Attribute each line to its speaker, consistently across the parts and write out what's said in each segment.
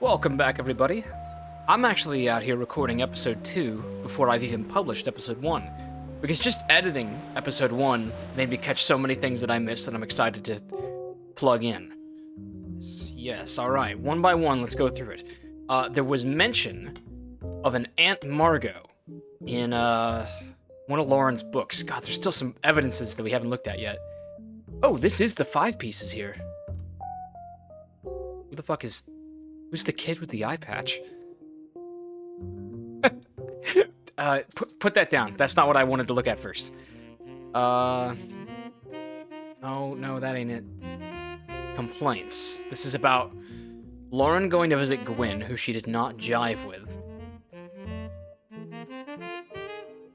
Speaker 1: Welcome back, everybody. I'm actually out here recording episode 2 before I've even published episode 1, because just editing episode 1 made me catch so many things that I missed that I'm excited to plug in. Yes, alright, one by one, let's go through it. There was mention of an Aunt Margot in one of Lauren's books. God, there's still some evidences that we haven't looked at yet. Oh, this is the 5 pieces here. Who the fuck is... Who's the kid with the eye patch? Put that down. That's not what I wanted to look at first. Oh, no, that ain't it. Complaints. This is about Lauren going to visit Gwen, who she did not jive with.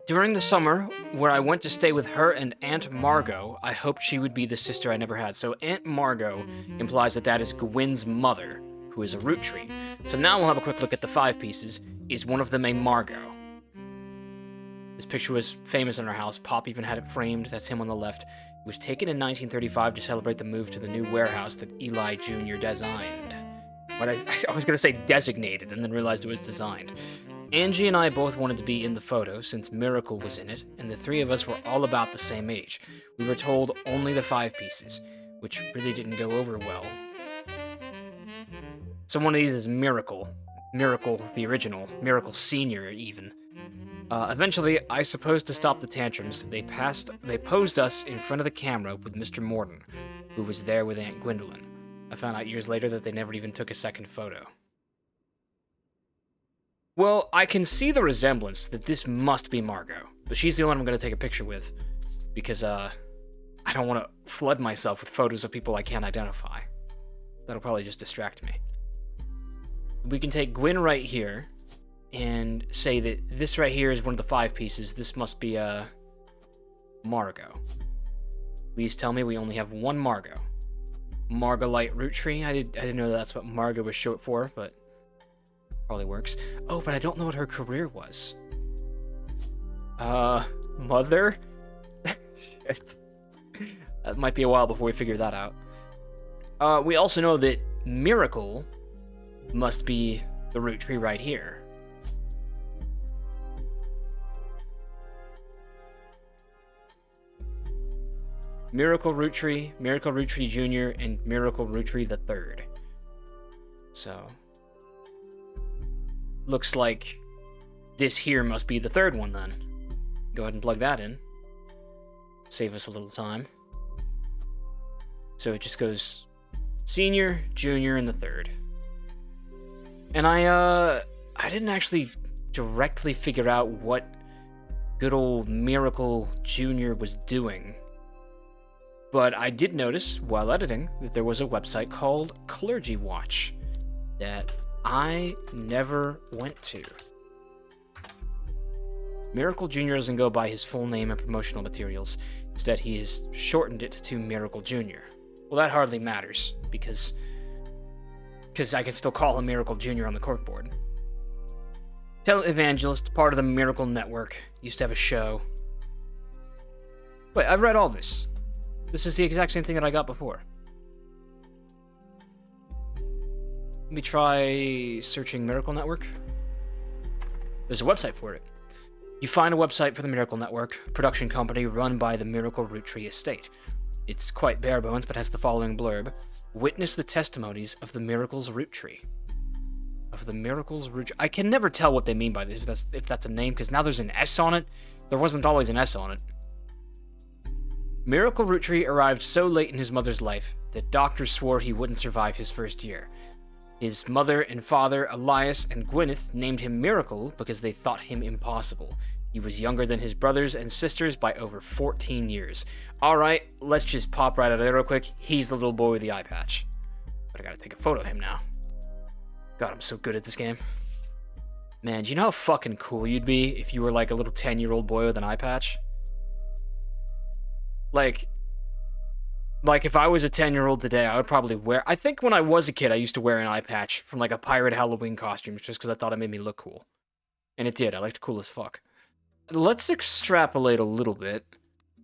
Speaker 1: During the summer, where I went to stay with her and Aunt Margot, I hoped she would be the sister I never had. So Aunt Margot implies that that is Gwen's mother, who is a Roottree. So now we'll have a quick look at the 5 pieces. Is one of them a Margot? This picture was famous in our house. Pop even had it framed. That's him on the left. It was taken in 1935 to celebrate the move to the new warehouse that Eli Jr. designed. But I was going to say designated, and then realized it was designed. Angie and I both wanted to be in the photo, since Miracle was in it, and the 3 of us were all about the same age. We were told only the 5 pieces, which really didn't go over well. So one of these is Miracle. Miracle, the original. Miracle Senior, even. Eventually, I supposed to stop the tantrums. They posed us in front of the camera with Mr. Mortyn, who was there with Aunt Gwendolyn. I found out years later that they never even took a second photo. Well, I can see the resemblance that this must be Margot, but she's the one I'm going to take a picture with, because, I don't want to flood myself with photos of people I can't identify. That'll probably just distract me. We can take Gwen right here, and say that this right here is one of the 5 pieces. This must be, Margot. Please tell me we only have one Margot. Margolite Roottree. I didn't know that's what Margot was short for, but probably works. Oh, but I don't know what her career was. Mother? Shit. That might be a while before we figure that out. We also know that Miracle must be the Roottree right here. Miracle Roottree Jr., and Miracle Roottree the Third. So, looks like this here must be the 3rd one then. Go ahead and plug that in. Save us a little time. So it just goes Senior, Junior, and the 3rd. And I didn't actually directly figure out what good old Miracle Jr. was doing. But I did notice, while editing, that there was a website called Clergy Watch that I never went to. Miracle Jr. doesn't go by his full name and promotional materials. Instead, he has shortened it to Miracle Jr. Well, that hardly matters, because I can still call him Miracle Jr. on the corkboard. Televangelist, part of the Miracle Network, used to have a show. Wait, I've read all this. This is the exact same thing that I got before. Let me try searching Miracle Network. There's a website for it. You find a website for the Miracle Network, production company run by the Miracle Roottree estate. It's quite bare bones, but has the following blurb. Witness the testimonies of the Miracle's Roottree. Of the Miracle's Roottree. I can never tell what they mean by this, if that's a name, because now there's an S on it. There wasn't always an S on it. Miracle Roottree arrived so late in his mother's life that doctors swore he wouldn't survive his first year. His mother and father, Elias and Gwyneth, named him Miracle because they thought him impossible. He was younger than his brothers and sisters by over 14 years. Alright, let's just pop right out of there real quick. He's the little boy with the eye patch. But I gotta take a photo of him now. God, I'm so good at this game. Man, do you know how fucking cool you'd be if you were like a little 10-year-old boy with an eye patch? Like if I was a 10-year-old today, I would probably wear... I think when I was a kid, I used to wear an eye patch from like a pirate Halloween costume just because I thought it made me look cool. And it did. I looked cool as fuck. Let's extrapolate a little bit.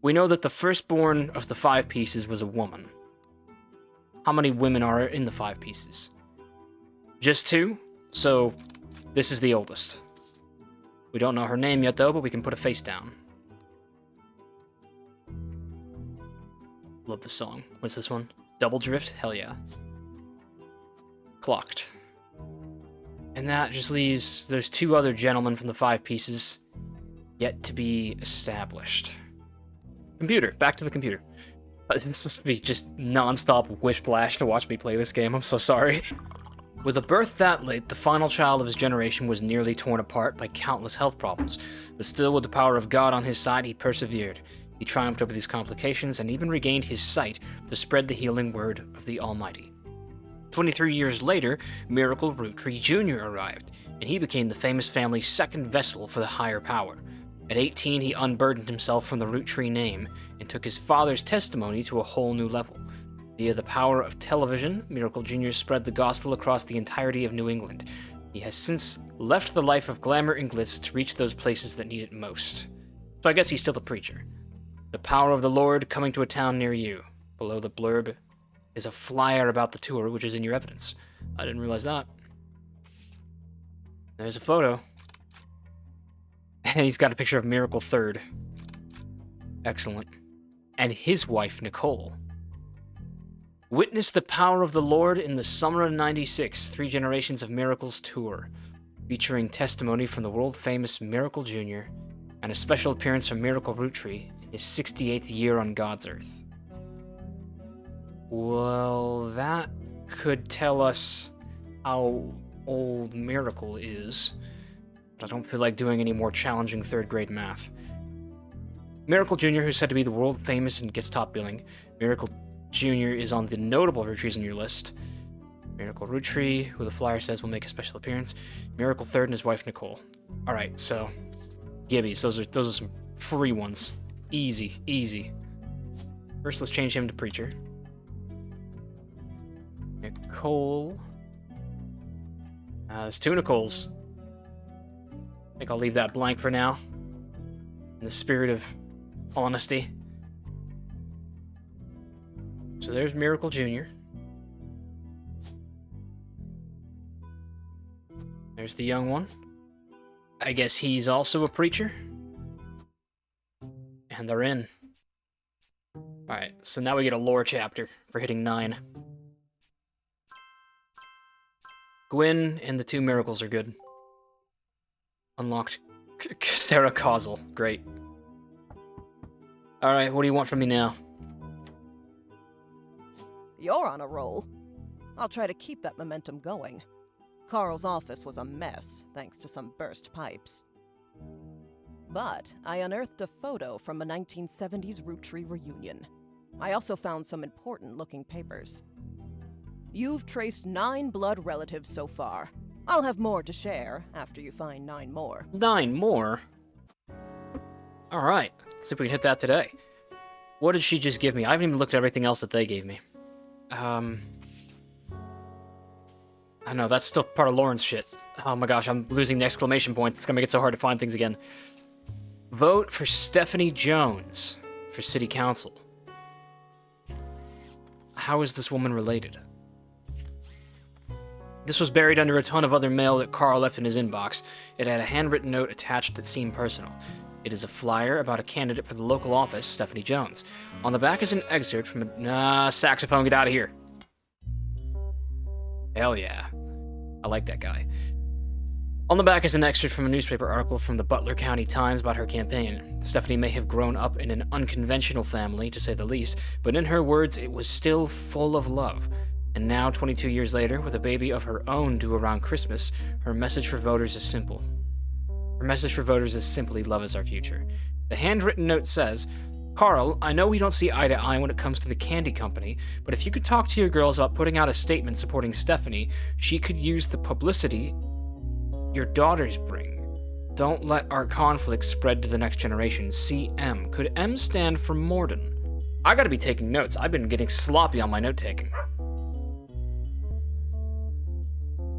Speaker 1: We know that the firstborn of the 5 pieces was a woman. How many women are in the 5 pieces? Just 2, so this is the oldest. We don't know her name yet, though, but we can put a face down. Love this song. What's this one? Double Drift? Hell yeah. Clocked. And that just leaves those 2 other gentlemen from the 5 pieces yet to be established. Computer. Back to the computer. This must be just non-stop whiplash to watch me play this game. I'm so sorry. With a birth that late, the final child of his generation was nearly torn apart by countless health problems. But still, with the power of God on his side, he persevered. He triumphed over these complications and even regained his sight to spread the healing word of the Almighty. 23 years later, Miracle Roottree Jr. arrived, and he became the famous family's second vessel for the higher power. At 18, he unburdened himself from the Roottree name and took his father's testimony to a whole new level. Via the power of television, Miracle Jr. spread the gospel across the entirety of New England. He has since left the life of glamour and glitz to reach those places that need it most. So I guess he's still a preacher. The power of the Lord coming to a town near you. Below the blurb is a flyer about the tour, which is in your evidence. I didn't realize that. There's a photo. And he's got a picture of Miracle Third. Excellent. And his wife, Nicole. Witness the power of the Lord in the summer of '96, 3 Generations of Miracles tour, featuring testimony from the world-famous Miracle Jr. and a special appearance from Miracle Roottree in his 68th year on God's earth. Well, that could tell us how old Miracle is, but I don't feel like doing any more challenging 3rd grade math. Miracle Jr., who's said to be the world-famous and gets top billing. Miracle Jr. is on the notable Rootrees on your list. Miracle Roottree, who the flyer says will make a special appearance. Miracle Third and his wife Nicole. Alright, so Gibbies, those are some free ones. Easy, easy. First, let's change him to preacher. Nicole. There's 2 Nicoles. I think I'll leave that blank for now. In the spirit of honesty. So there's Miracle Jr. There's the young one. I guess he's also a preacher. And they're in. Alright, so now we get a lore chapter for hitting 9. Gwyn and the 2 miracles are good. Unlocked Sarah Causal. Great. Alright, what do you want from me now?
Speaker 2: You're on a roll. I'll try to keep that momentum going. Carl's office was a mess, thanks to some burst pipes. But I unearthed a photo from a 1970s Roottree reunion. I also found some important-looking papers. You've traced 9 blood relatives so far. I'll have more to share after you find 9 more.
Speaker 1: 9 more? Alright, let's see if we can hit that today. What did she just give me? I haven't even looked at everything else that they gave me. I know, that's still part of Lauren's shit. Oh my gosh, I'm losing the exclamation points. It's gonna make it so hard to find things again. Vote for Stephanie Jones for City Council. How is this woman related? This was buried under a ton of other mail that Carl left in his inbox. It had a handwritten note attached that seemed personal. It is a flyer about a candidate for the local office, Stephanie Jones. On the back is an excerpt from a... saxophone, get out of here. Hell yeah. I like that guy. On the back is an excerpt from a newspaper article from the Butler County Times about her campaign. Stephanie may have grown up in an unconventional family, to say the least, but in her words, it was still full of love. And now, 22 years later, with a baby of her own due around Christmas, her message for voters is simple. Her message for voters is simply, love is our future. The handwritten note says, Carl, I know we don't see eye to eye when it comes to the candy company, but if you could talk to your girls about putting out a statement supporting Stephanie, she could use the publicity your daughters bring. Don't let our conflict spread to the next generation. CM. Could M stand for Mortyn? I gotta be taking notes. I've been getting sloppy on my note-taking.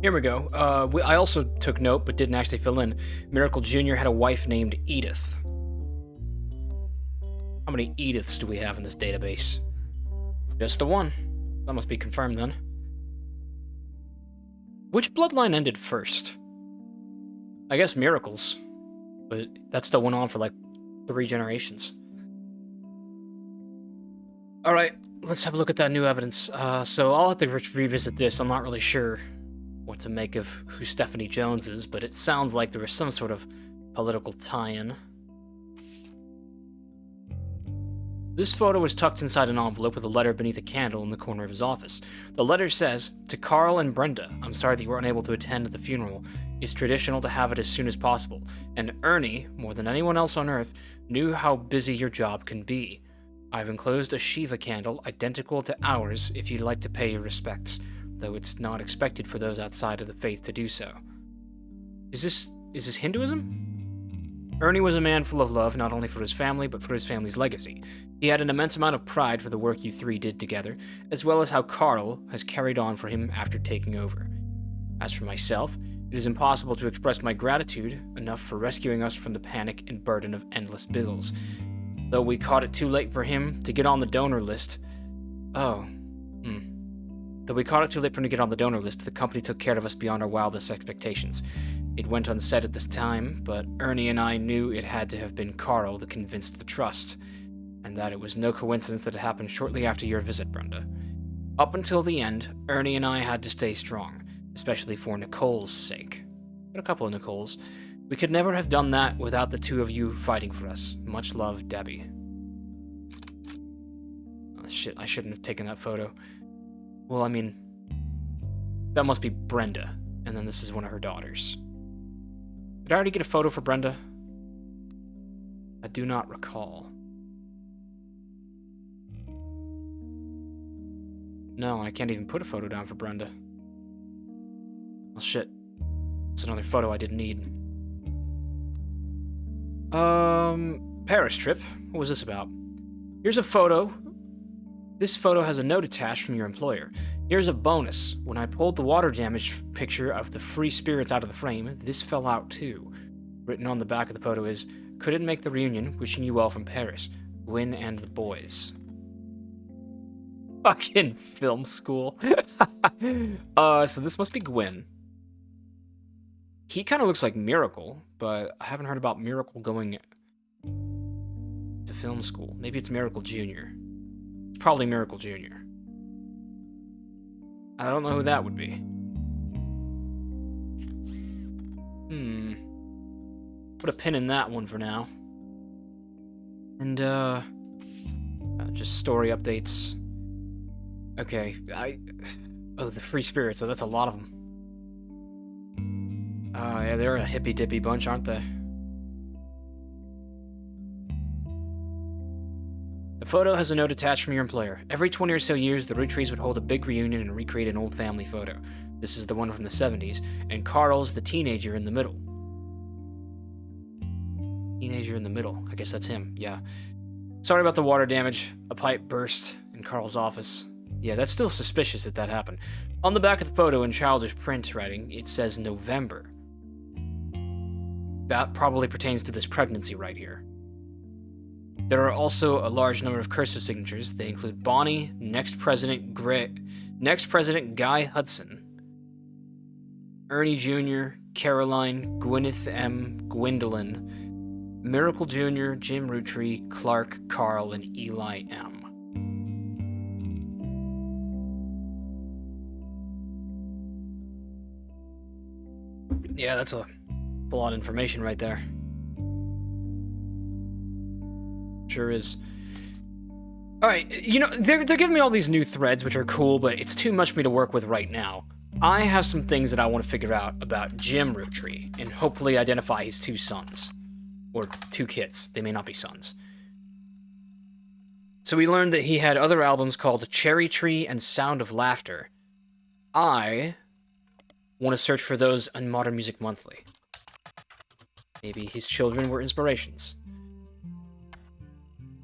Speaker 1: Here we go. I also took note, but didn't actually fill in. Miracle Jr. had a wife named Edith. How many Ediths do we have in this database? Just the one. That must be confirmed then. Which bloodline ended first? I guess Miracles, but that still went on for like 3 generations. Alright, let's have a look at that new evidence. So I'll have to revisit this. I'm not really sure what to make of who Stephanie Jones is, but it sounds like there was some sort of political tie-in. This photo was tucked inside an envelope with a letter beneath a candle in the corner of his office. The letter says, "To Carl and Brenda, I'm sorry that you were unable to attend the funeral. It's traditional to have it as soon as possible. And Ernie, more than anyone else on Earth, knew how busy your job can be. I've enclosed a Shiva candle identical to ours if you'd like to pay your respects, though it's not expected for those outside of the faith to do so." Is this Hinduism? Ernie was a man full of love, not only for his family, but for his family's legacy. He had an immense amount of pride for the work you three did together, as well as how Carl has carried on for him after taking over. As for myself, it is impossible to express my gratitude enough for rescuing us from the panic and burden of endless bills. Though we caught it too late for him to get on the donor list... Though we caught it too late for him to get on the donor list, the company took care of us beyond our wildest expectations. It went unsaid at this time, but Ernie and I knew it had to have been Carl that convinced the trust, and that it was no coincidence that it happened shortly after your visit, Brenda. Up until the end, Ernie and I had to stay strong, especially for Nicole's sake. But a couple of Nicoles. We could never have done that without the two of you fighting for us. Much love, Debbie. Oh, shit, I shouldn't have taken that photo. Well, I mean, that must be Brenda, and then this is one of her daughters. Did I already get a photo for Brenda? I do not recall. No, I can't even put a photo down for Brenda. Well, shit. It's another photo I didn't need. Paris trip. What was this about? Here's a photo. This photo has a note attached from your employer. Here's a bonus. When I pulled the water damage picture of the free spirits out of the frame, this fell out too. Written on the back of the photo is, "Couldn't make the reunion, wishing you well from Paris. Gwyn and the boys." Fucking film school. So this must be Gwyn. He kind of looks like Miracle, but I haven't heard about Miracle going to film school. Maybe it's Miracle Jr. It's probably Miracle Jr. I don't know who that would be. Put a pin in that one for now. And, just story updates. Okay, oh, the free spirits, so that's a lot of them. Yeah, they're a hippy-dippy bunch, aren't they? The photo has a note attached from your employer. Every 20 or so years, the Roottrees would hold a big reunion and recreate an old family photo. This is the one from the 70s, and Carl's the teenager in the middle. Teenager in the middle. I guess that's him, yeah. Sorry about the water damage. A pipe burst in Carl's office. Yeah, that's still suspicious that happened. On the back of the photo in childish print writing, it says November. That probably pertains to this pregnancy right here. There are also a large number of cursive signatures. They include Bonnie, next President Guy Hudson, Ernie Jr., Caroline, Gwyneth M., Gwendolyn, Miracle Jr., Jim Roottree, Clark, Carl, and Eli M. Yeah, that's a lot of information right there. Sure is. Alright, you know, they're giving me all these new threads, which are cool, but it's too much for me to work with right now. I have some things that I want to figure out about Jim Roottree, and hopefully identify his 2 sons. Or 2 kids. They may not be sons. So we learned that he had other albums called Cherry Tree and Sound of Laughter. I want to search for those on Modern Music Monthly. Maybe his children were inspirations.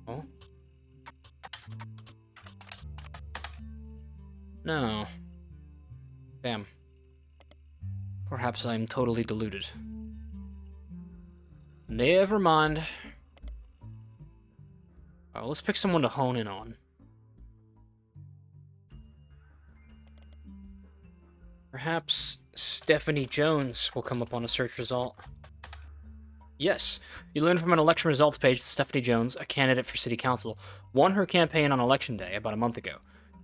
Speaker 1: Oh? No. Damn. Perhaps I'm totally deluded. Never mind. Let's pick someone to hone in on. Perhaps Stephanie Jones will come up on a search result. Yes, you learn from an election results page that Stephanie Jones, a candidate for city council, won her campaign on election day about a month ago.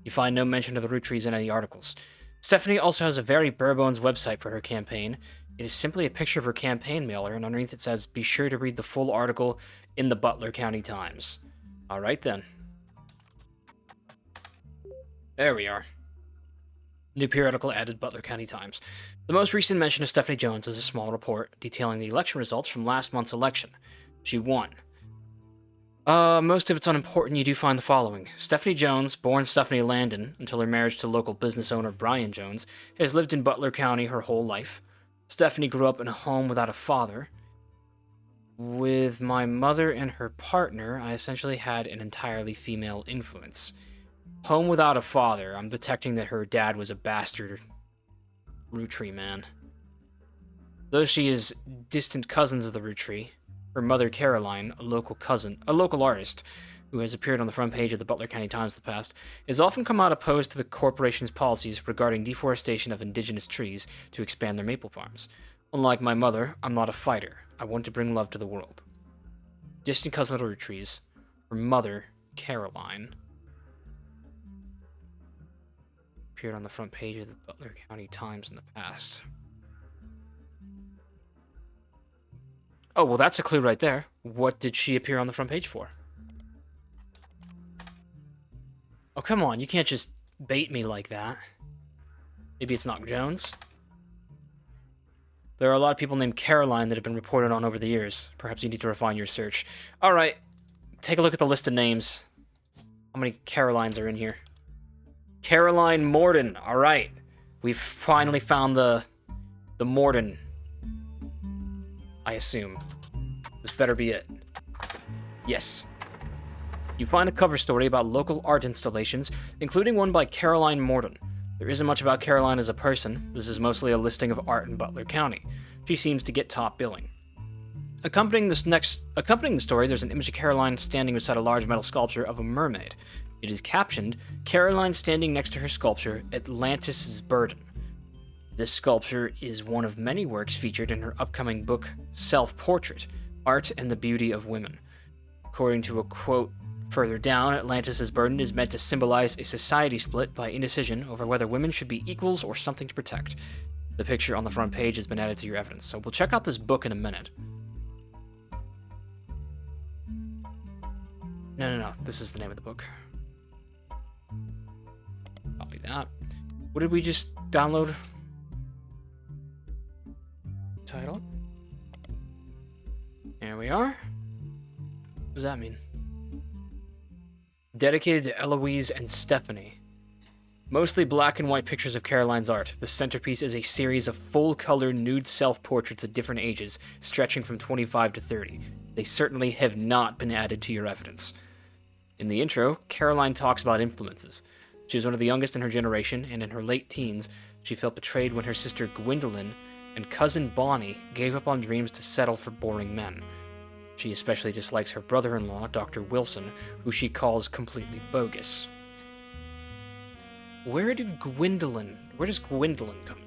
Speaker 1: You find no mention of the Roottrees in any articles. Stephanie also has a very bare-bones website for her campaign. It is simply a picture of her campaign mailer, and underneath it says, "Be sure to read the full article in the Butler County Times." Alright then. There we are. New periodical added, Butler County Times. The most recent mention of Stephanie Jones is a small report detailing the election results from last month's election. She won. Most of it's unimportant. You do find the following. Stephanie Jones, born Stephanie Landon until her marriage to local business owner Brian Jones, has lived in Butler County her whole life. Stephanie grew up in a home without a father. With my mother and her partner, I essentially had an entirely female influence. Home without a father. I'm detecting that her dad was a bastard Roottree man. Though she is distant cousins of the Roottree, her mother Caroline, a local artist, who has appeared on the front page of the Butler County Times in the past, has often come out opposed to the corporation's policies regarding deforestation of indigenous trees to expand their maple farms. Unlike my mother, I'm not a fighter. I want to bring love to the world. Distant cousin of the Rootrees, her mother Caroline, appeared on the front page of the Butler County Times in the past. Oh, well, that's a clue right there. What did she appear on the front page for? Oh, come on, you can't just bait me like that. Maybe it's not Jones? There are a lot of people named Caroline that have been reported on over the years. Perhaps you need to refine your search. Alright, take a look at the list of names. How many Carolines are in here? Caroline Mortyn. Alright. We've finally found the Mortyn. I assume. This better be it. Yes. You find a cover story about local art installations, including one by Caroline Mortyn. There isn't much about Caroline as a person. This is mostly a listing of art in Butler County. She seems to get top billing. Accompanying the story, there's an image of Caroline standing beside a large metal sculpture of a mermaid. It is captioned, "Caroline standing next to her sculpture, Atlantis' Burden." This sculpture is one of many works featured in her upcoming book, Self-Portrait, Art and the Beauty of Women. According to a quote further down, Atlantis' Burden is meant to symbolize a society split by indecision over whether women should be equals or something to protect. The picture on the front page has been added to your evidence, so we'll check out this book in a minute. No, this is the name of the book. Copy that. What did we just download? Title. There we are. What does that mean? Dedicated to Eloise and Stephanie. Mostly black and white pictures of Caroline's art. The centerpiece is a series of full-color nude self-portraits at different ages, stretching from 25 to 30. They certainly have not been added to your evidence. In the intro, Caroline talks about influences. She was one of the youngest in her generation, and in her late teens, she felt betrayed when her sister Gwendolyn and cousin Bonnie gave up on dreams to settle for boring men. She especially dislikes her brother-in-law, Dr. Wilson, who she calls completely bogus. Where does Gwendolyn come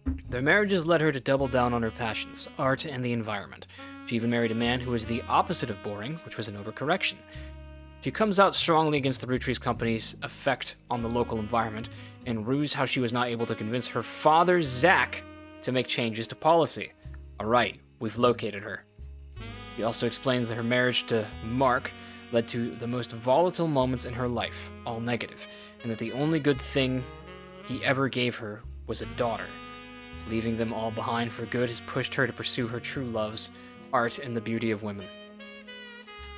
Speaker 1: in? Their marriages led her to double down on her passions, art and the environment. She even married a man who was the opposite of boring, which was an overcorrection. She comes out strongly against the Roottrees company's effect on the local environment, and rues how she was not able to convince her father, Zach, to make changes to policy. Alright, we've located her. She also explains that her marriage to Mark led to the most volatile moments in her life, all negative, and that the only good thing he ever gave her was a daughter. Leaving them all behind for good has pushed her to pursue her true loves, art and the beauty of women.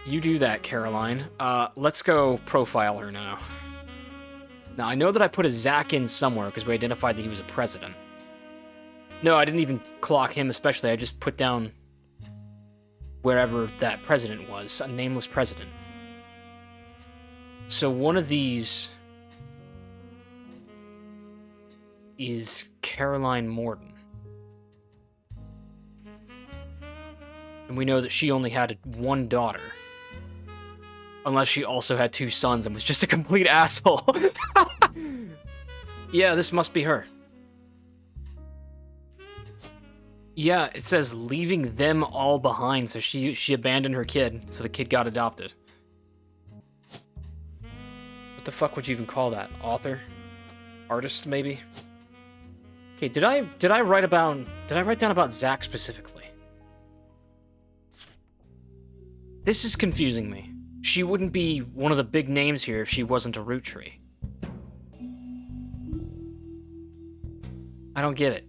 Speaker 1: You do that, Caroline. Let's go profile her now. Now, I know that I put a Zach in somewhere because we identified that he was a president. No, I didn't even clock him especially. I just put down wherever that president was, a nameless president. So one of these is Caroline Mortyn. And we know that she only had one daughter. Unless she also had two sons and was just a complete asshole. Yeah, this must be her. Yeah, it says leaving them all behind, so she abandoned her kid, so the kid got adopted. What the fuck would you even call that? Author? Artist, maybe? Okay, did I write down about Zach specifically? This is confusing me. She wouldn't be one of the big names here if she wasn't a Roottree. I don't get it.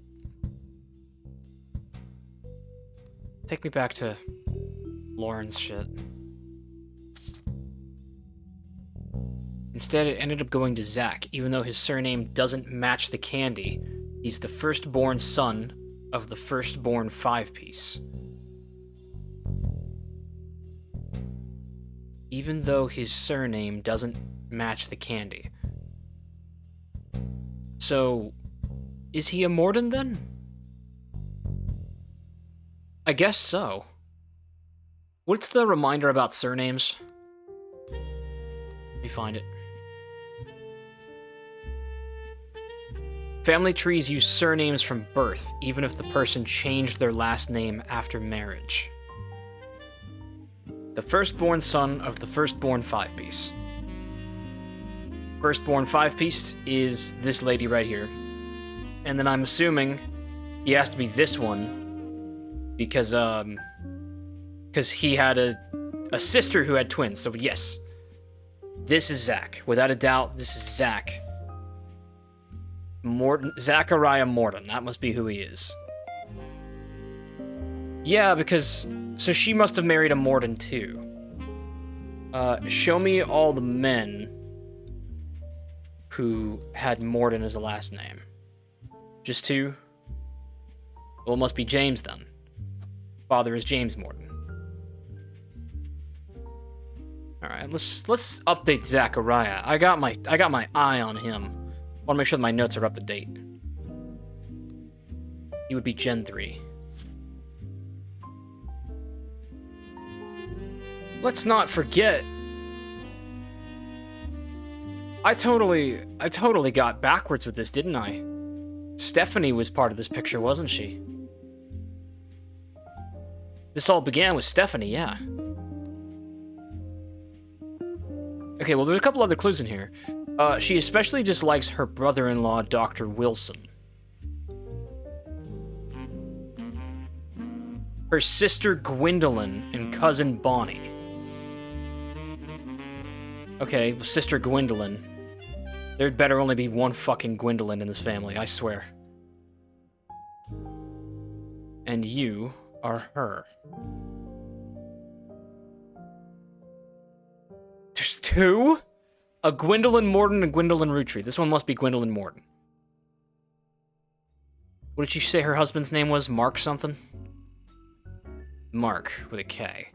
Speaker 1: Take me back to Lauren's shit. Instead, it ended up going to Zach, even though his surname doesn't match the candy. He's the firstborn son of the firstborn five-piece. Even though his surname doesn't match the candy. So, is he a Mortyn then? I guess so. What's the reminder about surnames? Let me find it. Family trees use surnames from birth, even if the person changed their last name after marriage. The firstborn son of the firstborn five-piece. Firstborn five-piece is this lady right here. And then I'm assuming he has to be this one because he had a sister who had twins. So yes, this is Zach. Without a doubt, this is Zach. Zachariah Mortyn. That must be who he is. Yeah, because... So she must have married a Mortyn too. Show me all the men who had Mortyn as a last name. Just two? Well, it must be James then. Father is James Mortyn. Alright, let's update Zachariah. I got my eye on him. I want to make sure that my notes are up to date. He would be Gen 3. Let's not forget. I totally got backwards with this, didn't I? Stephanie was part of this picture, wasn't she? This all began with Stephanie, yeah. Okay, well, there's a couple other clues in here. She especially dislikes her brother-in-law, Dr. Wilson. Her sister Gwendolyn and cousin Bonnie. Okay, well, sister Gwendolyn. There'd better only be one fucking Gwendolyn in this family, I swear. And you are her. There's two? A Gwendolyn Mortyn and a Gwendolyn Roottree. This one must be Gwendolyn Mortyn. What did she say her husband's name was? Mark something? Mark with a K.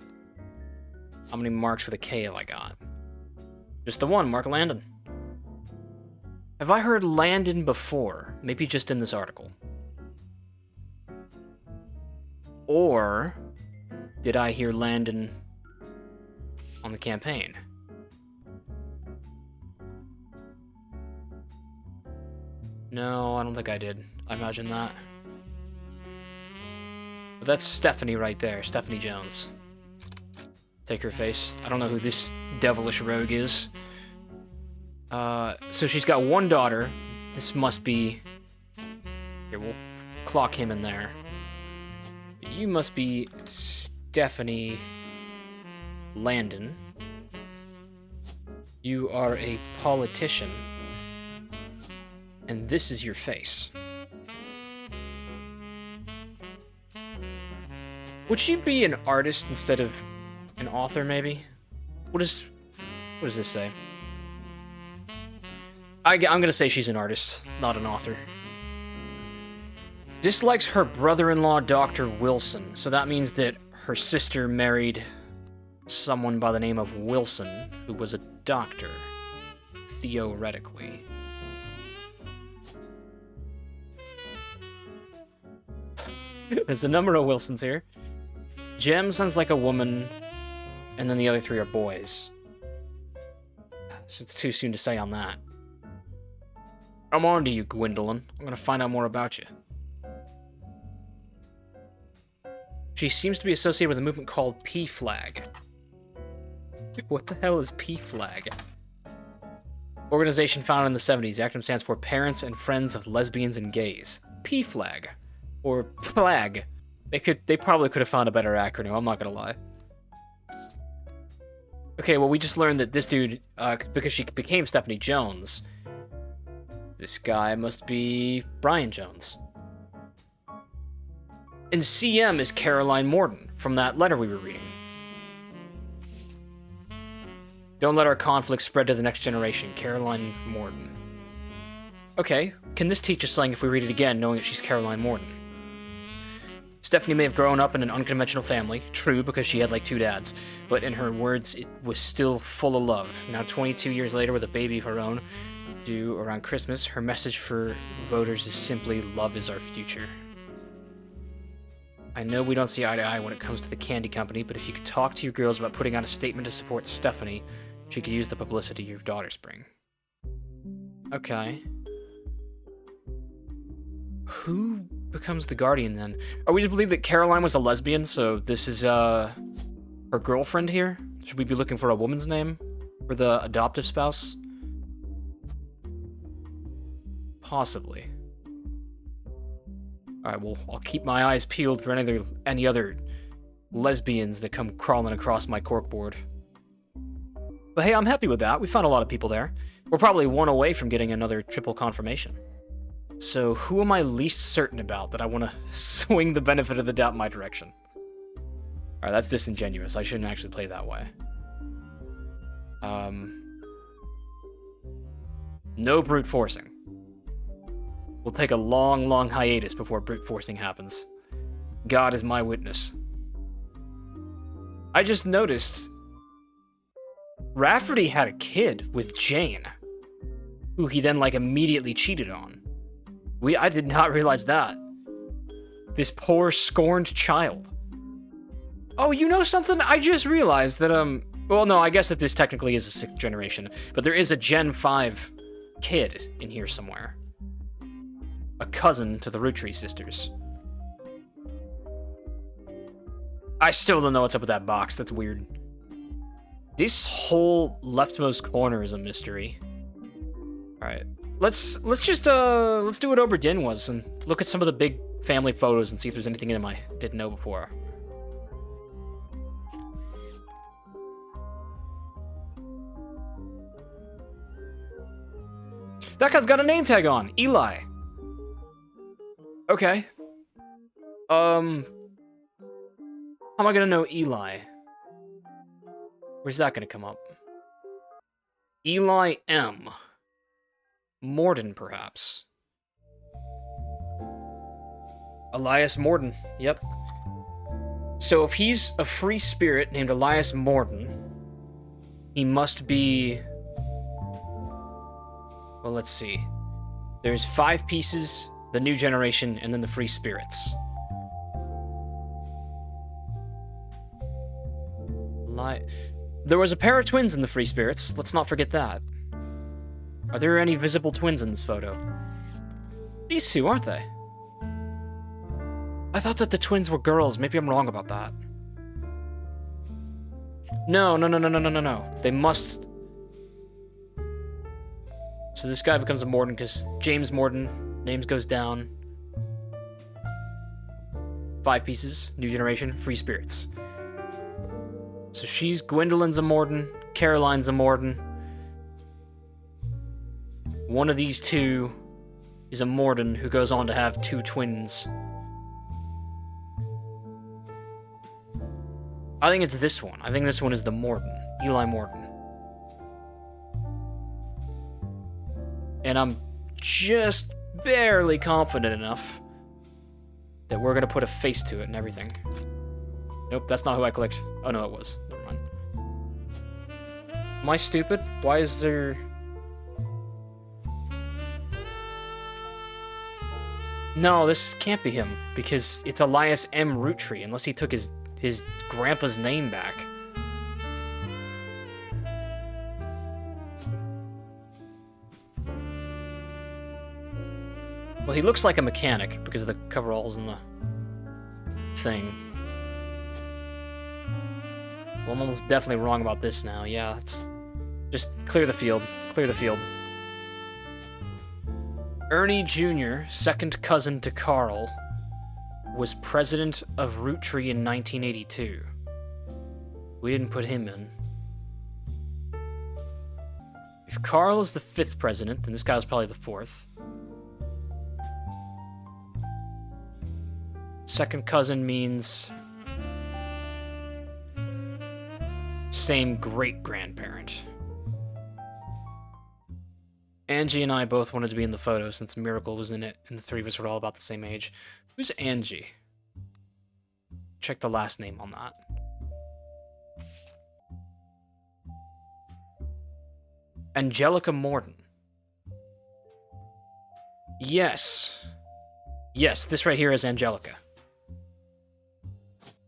Speaker 1: How many Marks with a K have I got? Just the one, Mark Landon. Have I heard Landon before? Maybe just in this article. Or did I hear Landon on the campaign? No, I don't think I did. I imagine that. But that's Stephanie right there, Stephanie Jones. Take her face. I don't know who this devilish rogue is. So she's got one daughter. This must be... Here, we'll clock him in there. You must be Stephanie Landon. You are a politician. And this is your face. Would she be an artist instead of an author, maybe? What does this say? I'm gonna say she's an artist, not an author. Dislikes her brother-in-law, Dr. Wilson. So that means that her sister married someone by the name of Wilson, who was a doctor, theoretically. There's a number of Wilsons here. Jem sounds like a woman, and then the other three are boys. So it's too soon to say on that. I'm on to you, Gwendolyn. I'm gonna find out more about you. She seems to be associated with a movement called P-Flag. What the hell is P-Flag? Organization founded in the 70s. The acronym stands for Parents and Friends of Lesbians and Gays. P-Flag. Or FLAG. They probably could have found a better acronym, I'm not gonna lie. Okay, well, we just learned that this dude, because she became Stephanie Jones, this guy must be Brian Jones. And CM is Caroline Mortyn, from that letter we were reading. Don't let our conflict spread to the next generation, Caroline Mortyn. Okay, can this teach us something if we read it again, knowing that she's Caroline Mortyn? Stephanie may have grown up in an unconventional family, true, because she had like 2 dads, but in her words, it was still full of love. Now 22 years later with a baby of her own, due around Christmas, her message for voters is simply, love is our future. I know we don't see eye to eye when it comes to the candy company, but if you could talk to your girls about putting out a statement to support Stephanie, she could use the publicity your daughters bring. Okay. Who becomes the guardian then? Are we to believe that Caroline was a lesbian, so this is her girlfriend here? Should we be looking for a woman's name for the adoptive spouse? Possibly. Alright, well, I'll keep my eyes peeled for any other lesbians that come crawling across my corkboard. But hey, I'm happy with that. We found a lot of people there. We're probably one away from getting another triple confirmation. So who am I least certain about that I want to swing the benefit of the doubt in my direction? Alright, that's disingenuous. I shouldn't actually play that way. No brute forcing. We'll take a long, long hiatus before brute forcing happens. God is my witness. I just noticed Rafferty had a kid with Jane, who he then, like, immediately cheated on. I did not realize that. This poor, scorned child. Oh, you know something? I just realized that, well, no, I guess that this technically is a 6th generation, but there is a Gen 5 kid in here somewhere. A cousin to the Roottrees sisters. I still don't know what's up with that box. That's weird. This whole leftmost corner is a mystery. Alright. Let's do what Obra Dinn was and look at some of the big family photos and see if there's anything in them I didn't know before. That guy's got a name tag on. Eli. Okay. How am I gonna know Eli? Where's that gonna come up? Eli M. Mortyn, perhaps. Elias Mortyn, yep. So if he's a free spirit named Elias Mortyn, he must be... Well, let's see. There's 5 pieces, the new generation, and then the free spirits. There was a pair of twins in the free spirits. Let's not forget that. Are there any visible twins in this photo? These 2, aren't they? I thought that the twins were girls. Maybe I'm wrong about that. No. They must... So this guy becomes a Mortyn because James Mortyn, names goes down. 5 pieces, new generation, free spirits. So she's Gwendolyn's a Mortyn, Caroline's a Mortyn. One of these 2 is a Mortyn who goes on to have 2 twins. I think it's this one. I think this one is the Mortyn, Eli Mortyn. And I'm just barely confident enough that we're gonna put a face to it and everything. Nope, that's not who I clicked. Oh no, it was. Never mind. Am I stupid? Why is there... No, this can't be him, because it's Elias M. Roottree, unless he took his grandpa's name back. Well, he looks like a mechanic because of the coveralls and the thing. Well, I'm almost definitely wrong about this now. Yeah, it's just clear the field. Clear the field. Ernie Jr., second cousin to Carl, was president of Roottree in 1982. We didn't put him in. If Carl is the 5th president, then this guy was probably the 4th. Second cousin means same great-grandparent. Angie and I both wanted to be in the photo since Miracle was in it, and the three of us were all about the same age. Who's Angie? Check the last name on that. Angelica Mortyn. Yes. Yes, this right here is Angelica.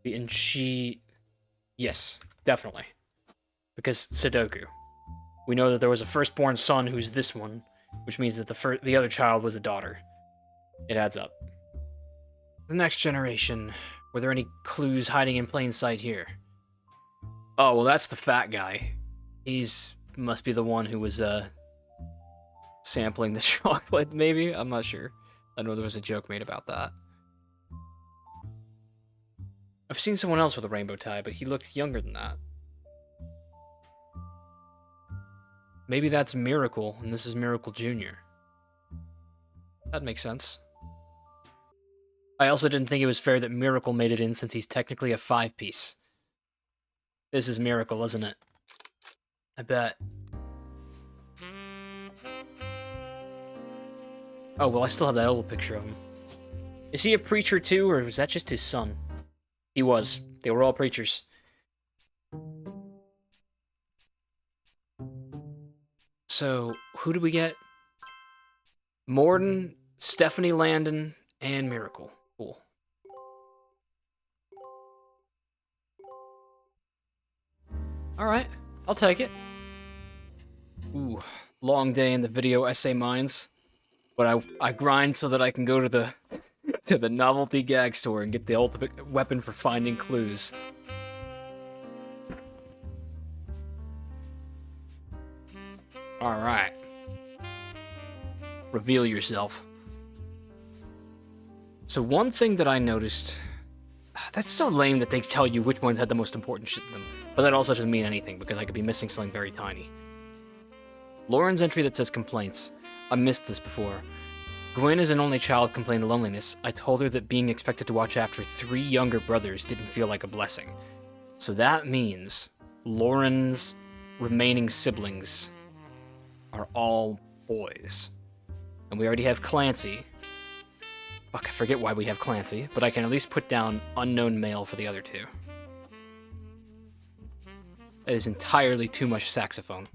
Speaker 1: And she... Yes, definitely. Because Sudoku. We know that there was a firstborn son who's this one, which means that the other child was a daughter. It adds up. The next generation. Were there any clues hiding in plain sight here? Oh, well, that's the fat guy. Must be the one who was, sampling the chocolate, maybe? I'm not sure. I know there was a joke made about that. I've seen someone else with a rainbow tie, but he looked younger than that. Maybe that's Miracle, and this is Miracle Jr. That makes sense. I also didn't think it was fair that Miracle made it in since he's technically a 5-piece. This is Miracle, isn't it? I bet. Oh, well, I still have that old picture of him. Is he a preacher too, or was that just his son? He was. They were all preachers. So, who do we get? Mortyn, Stephanie Landon, and Miracle. Cool. Alright, I'll take it. Ooh, long day in the video essay mines. But I grind so that I can go to the novelty gag store and get the ultimate weapon for finding clues. Alright. Reveal yourself. So one thing that I noticed... That's so lame that they tell you which ones had the most important shit in them. But that also doesn't mean anything, because I could be missing something very tiny. Lauren's entry that says complaints. I missed this before. Gwen is an only child complained of loneliness. I told her that being expected to watch after 3 younger brothers didn't feel like a blessing. So that means Lauren's remaining siblings are all boys. And we already have Clancy. Fuck, I forget why we have Clancy, but I can at least put down unknown male for the other 2. That is entirely too much saxophone.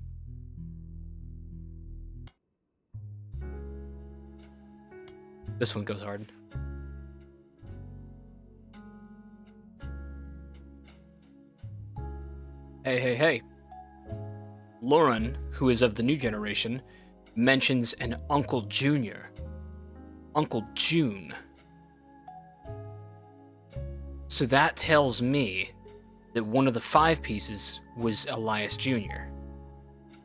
Speaker 1: This one goes hard. Hey, hey, hey. Lauren, who is of the new generation, mentions an Uncle Junior. Uncle June. So that tells me that one of the 5 pieces was Elias Jr.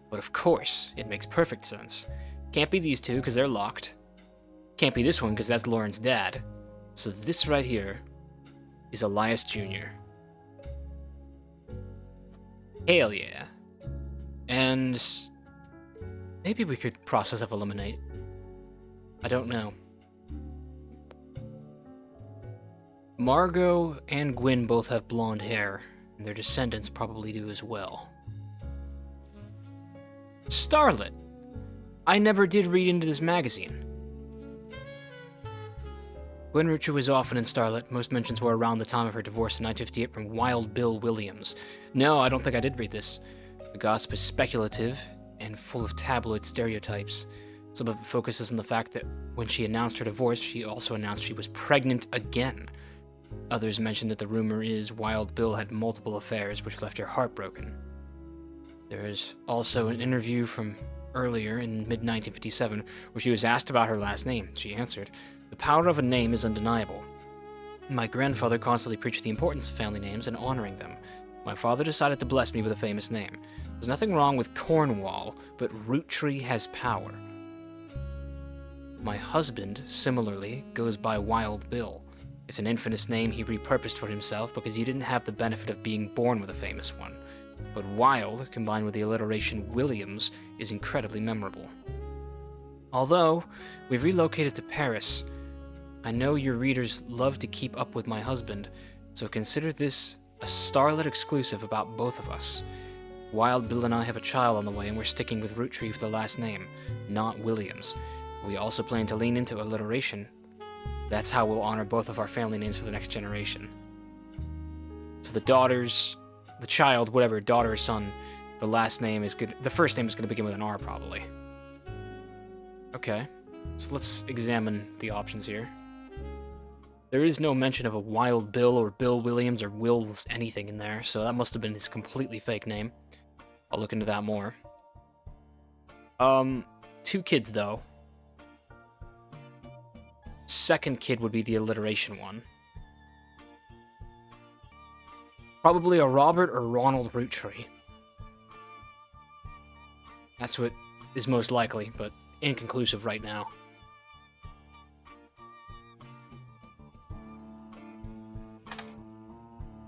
Speaker 1: But of course, it makes perfect sense. Can't be these 2 because they're locked. Can't be this one because that's Lauren's dad. So this right here is Elias Jr. Hell yeah. And maybe we could process of eliminate. I don't know. Margot and Gwen both have blonde hair, and their descendants probably do as well. Starlet. I never did read into this magazine. Gwen Roottree was often in Starlet. Most mentions were around the time of her divorce in 1958 from Wild Bill Williams. No, I don't think I did read this. The gossip is speculative and full of tabloid stereotypes. Some of it focuses on the fact that when she announced her divorce, she also announced she was pregnant again. Others mention that the rumor is Wild Bill had multiple affairs, which left her heartbroken. There is also an interview from earlier in mid-1957, where she was asked about her last name. She answered, "The power of a name is undeniable. My grandfather constantly preached the importance of family names and honoring them. My father decided to bless me with a famous name. There's nothing wrong with Cornwall, but Roottree has power. My husband, similarly, goes by Wild Bill. It's an infamous name he repurposed for himself because he didn't have the benefit of being born with a famous one. But Wild, combined with the alliteration Williams, is incredibly memorable. Although we've relocated to Paris, I know your readers love to keep up with my husband, so consider this a Starlet exclusive about both of us. Wild Bill and I have a child on the way, and we're sticking with Roottree for the last name, not Williams. We also plan to lean into alliteration. That's how we'll honor both of our family names for the next generation." So the child, whatever, daughter or son, the last name is good. The first name is going to begin with an R, probably. Okay, so let's examine the options here. There is no mention of a Wild Bill or Bill Williams or Will anything in there, so that must have been his completely fake name. I'll look into that more. 2 kids, though. Second kid would be the alliteration one. Probably a Robert or Ronald Roottree. That's what is most likely, but inconclusive right now.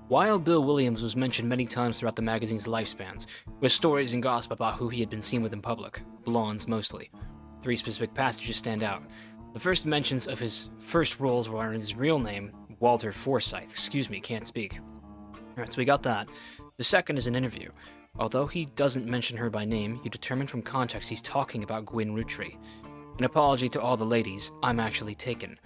Speaker 1: Wild Bill Williams was mentioned many times throughout the magazine's lifespans, with stories and gossip about who he had been seen with in public, blondes mostly. 3 specific passages stand out. The first mentions of his first roles were in his real name, Walter Forsythe. Excuse me, can't speak. Alright, so we got that. The second is an interview. Although he doesn't mention her by name, you determine from context he's talking about Gwyn Roottree. An apology to all the ladies, I'm actually taken.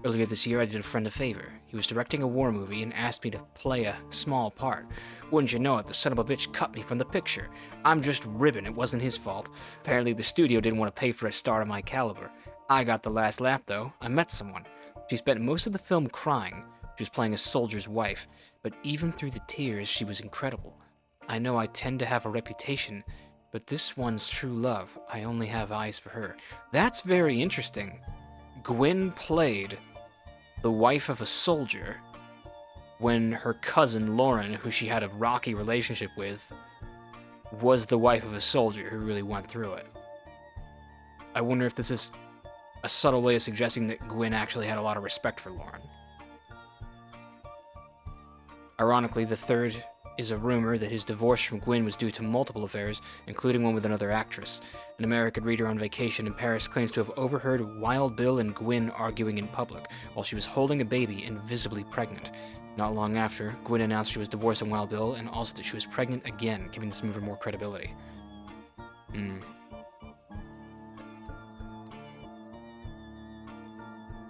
Speaker 1: Earlier this year I did a friend a favor. He was directing a war movie and asked me to play a small part. Wouldn't you know it, the son of a bitch cut me from the picture. I'm just ribbon, it wasn't his fault. Apparently the studio didn't want to pay for a star of my caliber. I got the last laugh though. I met someone. She spent most of the film crying. She was playing a soldier's wife, but even through the tears she was incredible. I know I tend to have a reputation, but this one's true love. I only have eyes for her. That's very interesting. Gwyn played the wife of a soldier when her cousin Lauren, who she had a rocky relationship with, was the wife of a soldier who really went through it. I wonder if this is a subtle way of suggesting that Gwyn actually had a lot of respect for Lauren. Ironically, the third is a rumor that his divorce from Gwyn was due to multiple affairs, including one with another actress. An American reader on vacation in Paris claims to have overheard Wild Bill and Gwyn arguing in public while she was holding a baby and visibly pregnant. Not long after, Gwyn announced she was divorcing Wild Bill and also that she was pregnant again, giving this movie more credibility.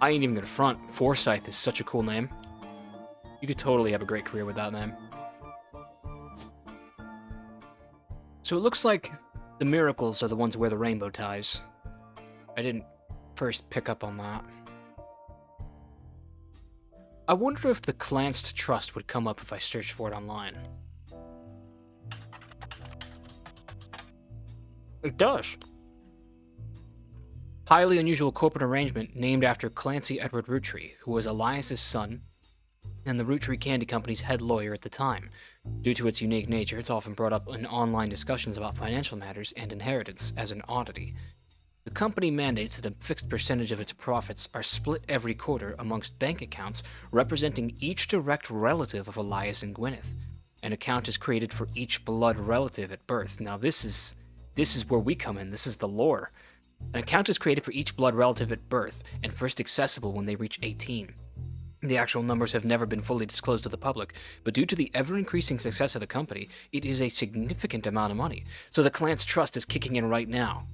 Speaker 1: I ain't even gonna front. Forsythe is such a cool name. You could totally have a great career with that name. So it looks like the Miracles are the ones who wear the rainbow ties. I didn't first pick up on that. I wonder if the Clanced Trust would come up if I searched for it online. It does. Highly unusual corporate arrangement named after Clancy Edward Roottree, who was Elias's son and the Roottree Candy Company's head lawyer at the time. Due to its unique nature, it's often brought up in online discussions about financial matters and inheritance as an oddity. The company mandates that a fixed percentage of its profits are split every quarter amongst bank accounts representing each direct relative of Elias and Gwyneth. An account is created for each blood relative at birth. Now this is where we come in. This is the lore. An account is created for each blood relative at birth and first accessible when they reach 18. The actual numbers have never been fully disclosed to the public, but due to the ever-increasing success of the company, it is a significant amount of money. So the Clanced Trust is kicking in right now.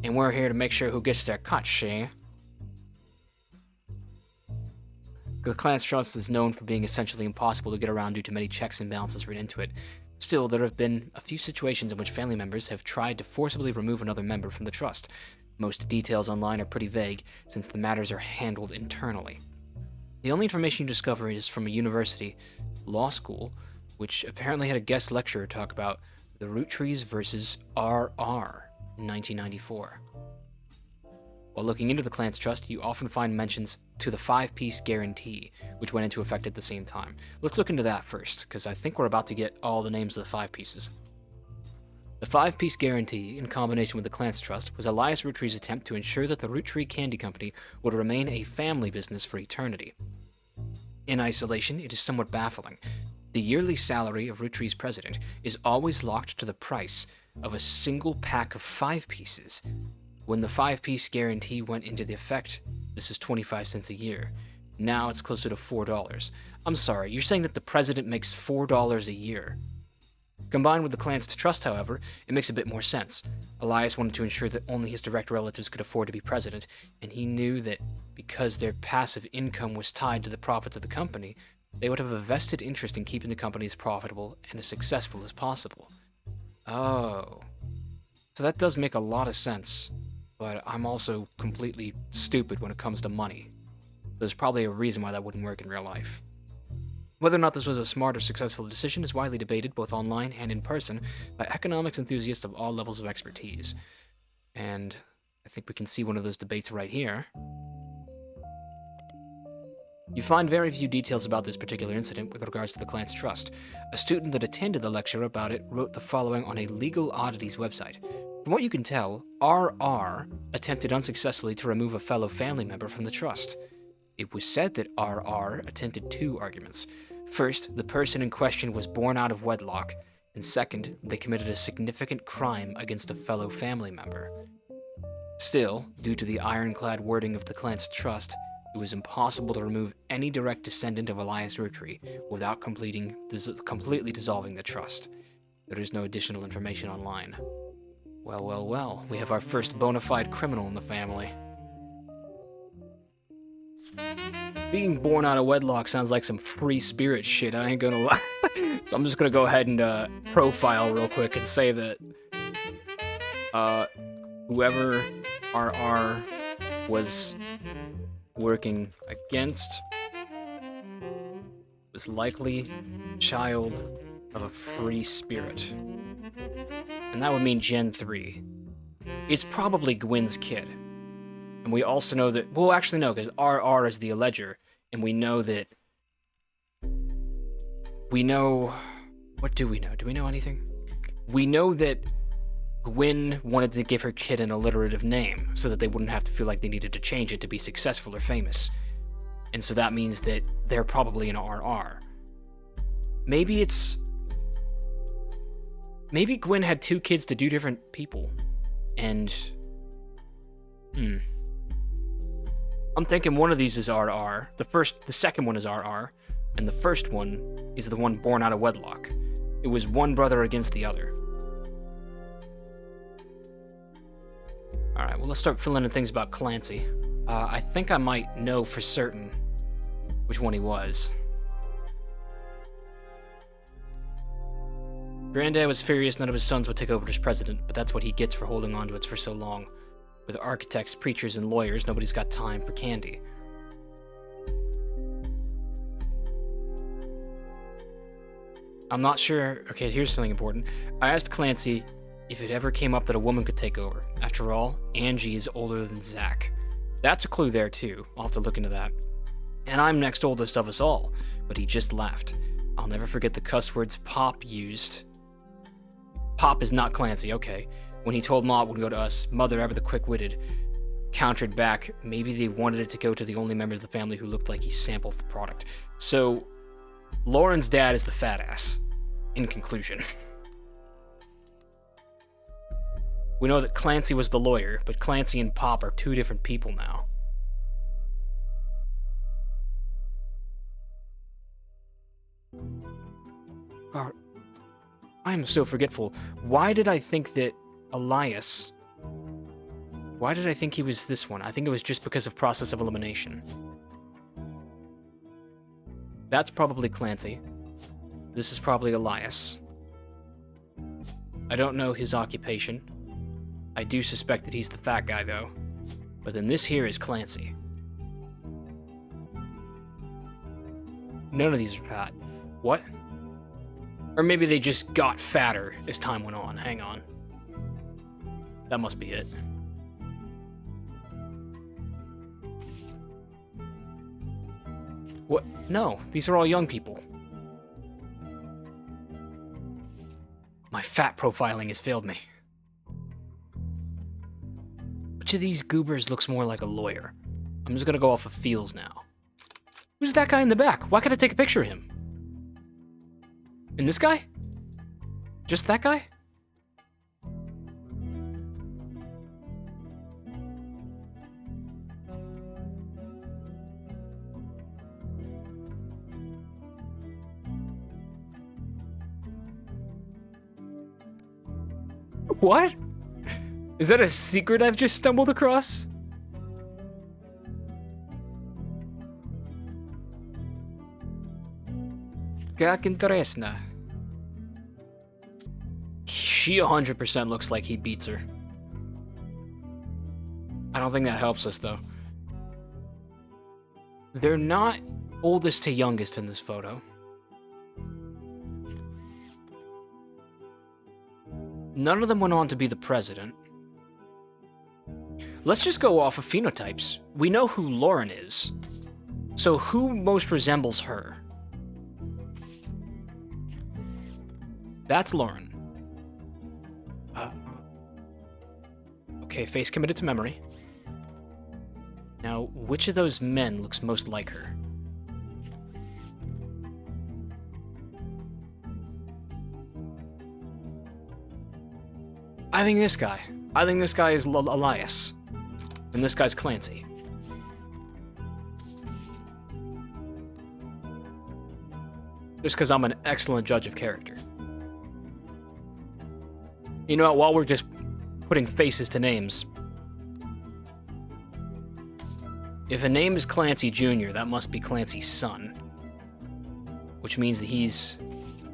Speaker 1: And we're here to make sure who gets their cut, see? The Clanced Trust is known for being essentially impossible to get around due to many checks and balances written into it. Still, there have been a few situations in which family members have tried to forcibly remove another member from the trust. Most details online are pretty vague, since the matters are handled internally. The only information you discover is from a university law school, which apparently had a guest lecturer talk about the Rootrees versus RR. in 1994. While looking into the Clans Trust, you often find mentions to the 5-piece guarantee, which went into effect at the same time. Let's look into that first, because I think we're about to get all the names of the 5 pieces. The 5-piece guarantee, in combination with the Clans Trust, was Elias Rootree's attempt to ensure that the Roottree Candy Company would remain a family business for eternity. In isolation, it is somewhat baffling. The yearly salary of Rootree's president is always locked to the price of a single pack of 5 pieces. When the 5-piece guarantee went into the effect, this is 25 cents a year. Now it's closer to $4. I'm sorry, you're saying that the president makes $4 a year? Combined with the Clans Trust, however, it makes a bit more sense. Elias wanted to ensure that only his direct relatives could afford to be president, and he knew that because their passive income was tied to the profits of the company, they would have a vested interest in keeping the company as profitable and as successful as possible. Oh. So that does make a lot of sense, but I'm also completely stupid when it comes to money. There's probably a reason why that wouldn't work in real life. Whether or not this was a smart or successful decision is widely debated both online and in person by economics enthusiasts of all levels of expertise. And I think we can see one of those debates right here. You find very few details about this particular incident with regards to the Clans Trust. A student that attended the lecture about it wrote the following on a Legal Oddities website. From what you can tell, RR attempted unsuccessfully to remove a fellow family member from the trust. It was said that RR attempted 2 arguments. First, the person in question was born out of wedlock, and second, they committed a significant crime against a fellow family member. Still, due to the ironclad wording of the Clans Trust, it was impossible to remove any direct descendant of Elias Roottree without completely dissolving the trust. There is no additional information online. Well, well, well, we have our first bona fide criminal in the family. Being born out of wedlock sounds like some free spirit shit, I ain't gonna lie. So I'm just gonna go ahead and profile real quick and say that whoever RR was working against was likely child of a free spirit. And that would mean Gen 3. It's probably Gwyn's kid. And we also know that, well, actually no, because RR is the alleger, and we know that, what do we know? Do we know anything? We know that Gwyn wanted to give her kid an alliterative name, so that they wouldn't have to feel like they needed to change it to be successful or famous. And so that means that they're probably an RR. Maybe Gwyn had 2 kids to 2 different people, and, I'm thinking one of these is RR. The second one is RR, and the first one is the one born out of wedlock. It was one brother against the other. Alright, well, let's start filling in things about Clancy. I think I might know for certain which one he was. Granddad was furious none of his sons would take over as president, but that's what he gets for holding on to it for so long. With architects, preachers, and lawyers, nobody's got time for candy. I'm not sure. Okay, here's something important. I asked Clancy if it ever came up that a woman could take over. After all, Angie is older than Zach. That's a clue there, too. I'll have to look into that. And I'm next oldest of us all, but he just laughed. I'll never forget the cuss words Pop used. Pop is not Clancy, okay. When he told Ma it would go to us, Mother, ever the quick-witted, countered back, maybe they wanted it to go to the only member of the family who looked like he sampled the product. So, Lauren's dad is the fat ass, in conclusion. We know that Clancy was the lawyer, but Clancy and Pop are 2 different people now. God, I am so forgetful. Why did I think that Elias... Why did I think he was this one? I think it was just because of process of elimination. That's probably Clancy. This is probably Elias. I don't know his occupation. I do suspect that he's the fat guy, though. But then this here is Clancy. None of these are fat. What? Or maybe they just got fatter as time went on. Hang on. That must be it. What? No, these are all young people. My fat profiling has failed me. Which of these goobers looks more like a lawyer? I'm just gonna go off of feels now. Who's that guy in the back? Why can't I take a picture of him? And this guy? Just that guy? What? Is that a secret I've just stumbled across? Как интересно. She 100% looks like he beats her. I don't think that helps us, though. They're not oldest to youngest in this photo. None of them went on to be the president. Let's just go off of phenotypes. We know who Lauren is. So who most resembles her? That's Lauren. Okay, face committed to memory. Now, which of those men looks most like her? I think this guy. I think this guy is Elias. And this guy's Clancy. Just because I'm an excellent judge of character. You know what, while we're just putting faces to names, if a name is Clancy Jr., that must be Clancy's son. Which means that he's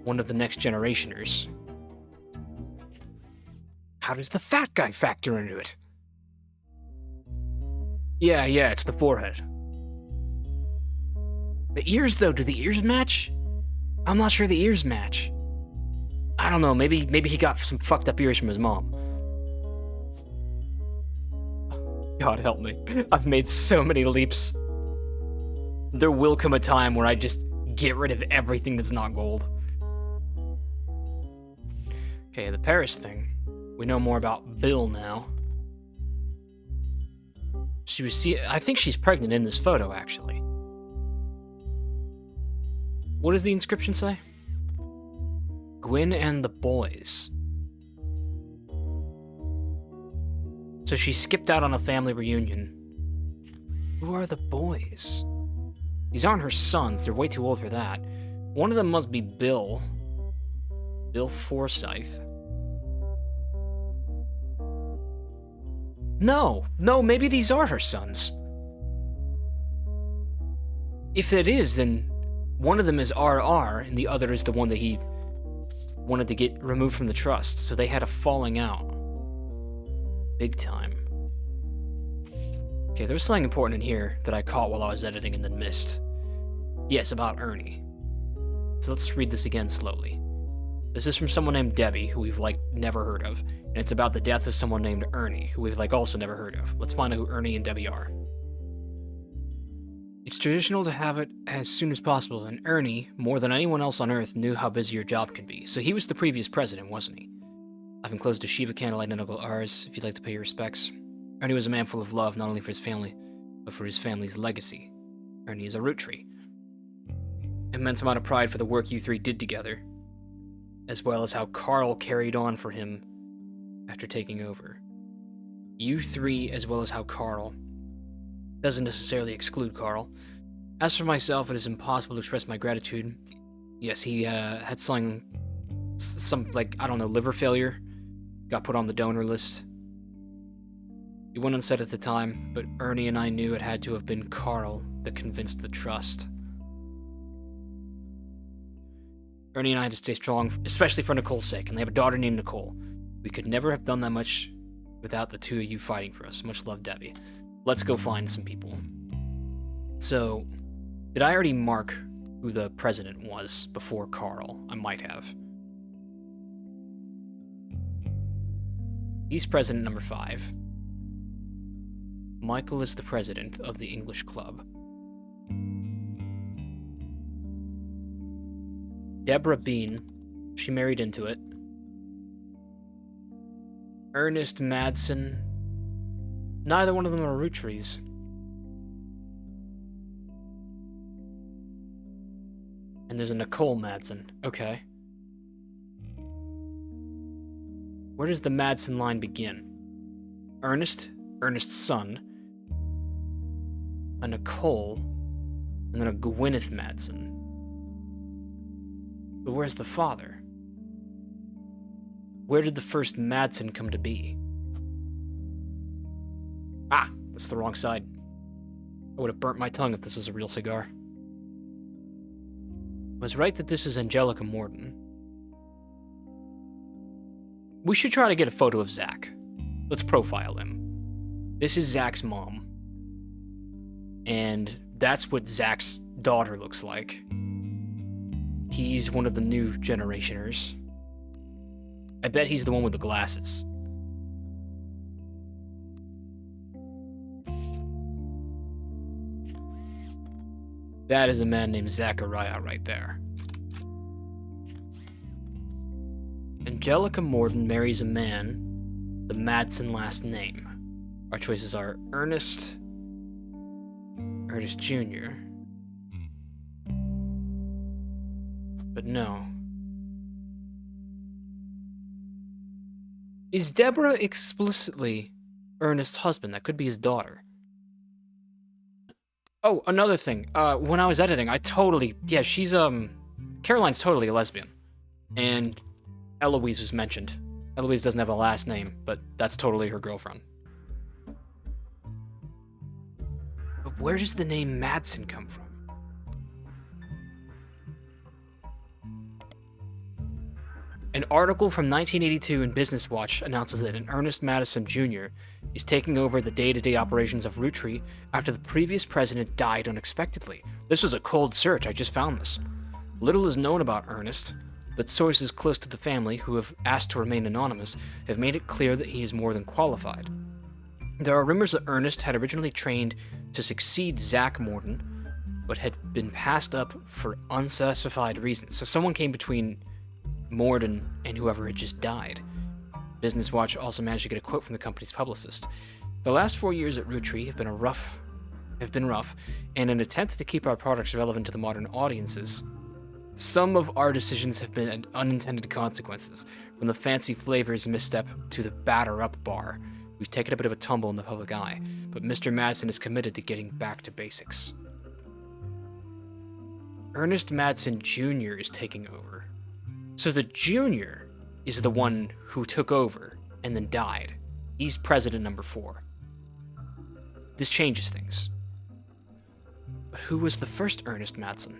Speaker 1: one of the next generationers. How does the fat guy factor into it? Yeah, it's the forehead. The ears, though, do the ears match? I'm not sure the ears match. I don't know, maybe he got some fucked up ears from his mom. God help me. I've made so many leaps. There will come a time where I just get rid of everything that's not gold. Okay, the Paris thing. We know more about Bill now. I think she's pregnant in this photo, actually. What does the inscription say? Gwyn and the boys. So she skipped out on a family reunion. Who are the boys? These aren't her sons, they're way too old for that. One of them must be Bill. Bill Forsyth. No, maybe these are her sons. If it is, then one of them is RR, and the other is the one that he wanted to get removed from the trust, so they had a falling out. Big time. Okay, there's something important in here that I caught while I was editing and then missed. Yes, about Ernie. So let's read this again slowly. This is from someone named Debbie, who we've, never heard of. And it's about the death of someone named Ernie, who we've, also never heard of. Let's find out who Ernie and Debbie are. It's traditional to have it as soon as possible, and Ernie, more than anyone else on Earth, knew how busy your job can be. So he was the previous president, wasn't he? I've enclosed a Shiva candle identical to ours, if you'd like to pay your respects. Ernie was a man full of love, not only for his family, but for his family's legacy. Ernie is a Roottree. Immense amount of pride for the work you three did together, as well as how Carl carried on for him after taking over. You three, as well as how Carl, doesn't necessarily exclude Carl. As for myself, it is impossible to express my gratitude. Yes, he had some, liver failure. Got put on the donor list. It went unsaid at the time, but Ernie and I knew it had to have been Carl that convinced the trust. Ernie and I had to stay strong, especially for Nicole's sake, and they have a daughter named Nicole. We could never have done that much without the two of you fighting for us. Much love, Debbie. Let's go find some people. So, did I already mark who the president was before Carl? I might have. He's president number 5. Michael is the president of the English club. Deborah Bean, she married into it. Ernest Madsen, neither one of them are Roottrees. And there's a Nicole Madsen, okay. Where does the Madsen line begin? Ernest, Ernest's son, a Nicole, and then a Gwyneth Madsen. But where's the father? Where did the first Madsen come to be? Ah, that's the wrong side. I would have burnt my tongue if this was a real cigar. I was right that this is Angelica Mortyn. We should try to get a photo of Zach. Let's profile him. This is Zach's mom. And that's what Zach's daughter looks like. He's one of the new generationers. I bet he's the one with the glasses. That is a man named Zachariah right there. Angelica Mortyn marries a man, the Madsen last name. Our choices are Ernest Jr. But no. Is Deborah explicitly Ernest's husband? That could be his daughter. Oh, another thing. When I was editing, yeah, she's, Caroline's totally a lesbian. And Eloise was mentioned. Eloise doesn't have a last name, but that's totally her girlfriend. But where does the name Madsen come from? An article from 1982 in Business Watch announces that an Ernest Madsen Jr. is taking over the day-to-day operations of Roottree after the previous president died unexpectedly. This was a cold search, I just found this. Little is known about Ernest, but sources close to the family who have asked to remain anonymous have made it clear that he is more than qualified. There are rumors that Ernest had originally trained to succeed Zach Mortyn, but had been passed up for unspecified reasons. So someone came between Mortyn and whoever had just died. Business Watch also managed to get a quote from the company's publicist. The last 4 years at Roottree have been rough, and in an attempt to keep our products relevant to the modern audiences, some of our decisions have been unintended consequences. From the fancy flavors misstep to the batter-up bar, we've taken a bit of a tumble in the public eye, but Mr. Madsen is committed to getting back to basics. Ernest Madsen Jr. is taking over. So the junior is the one who took over and then died. He's president number 4. This changes things. But who was the first Ernest Madsen?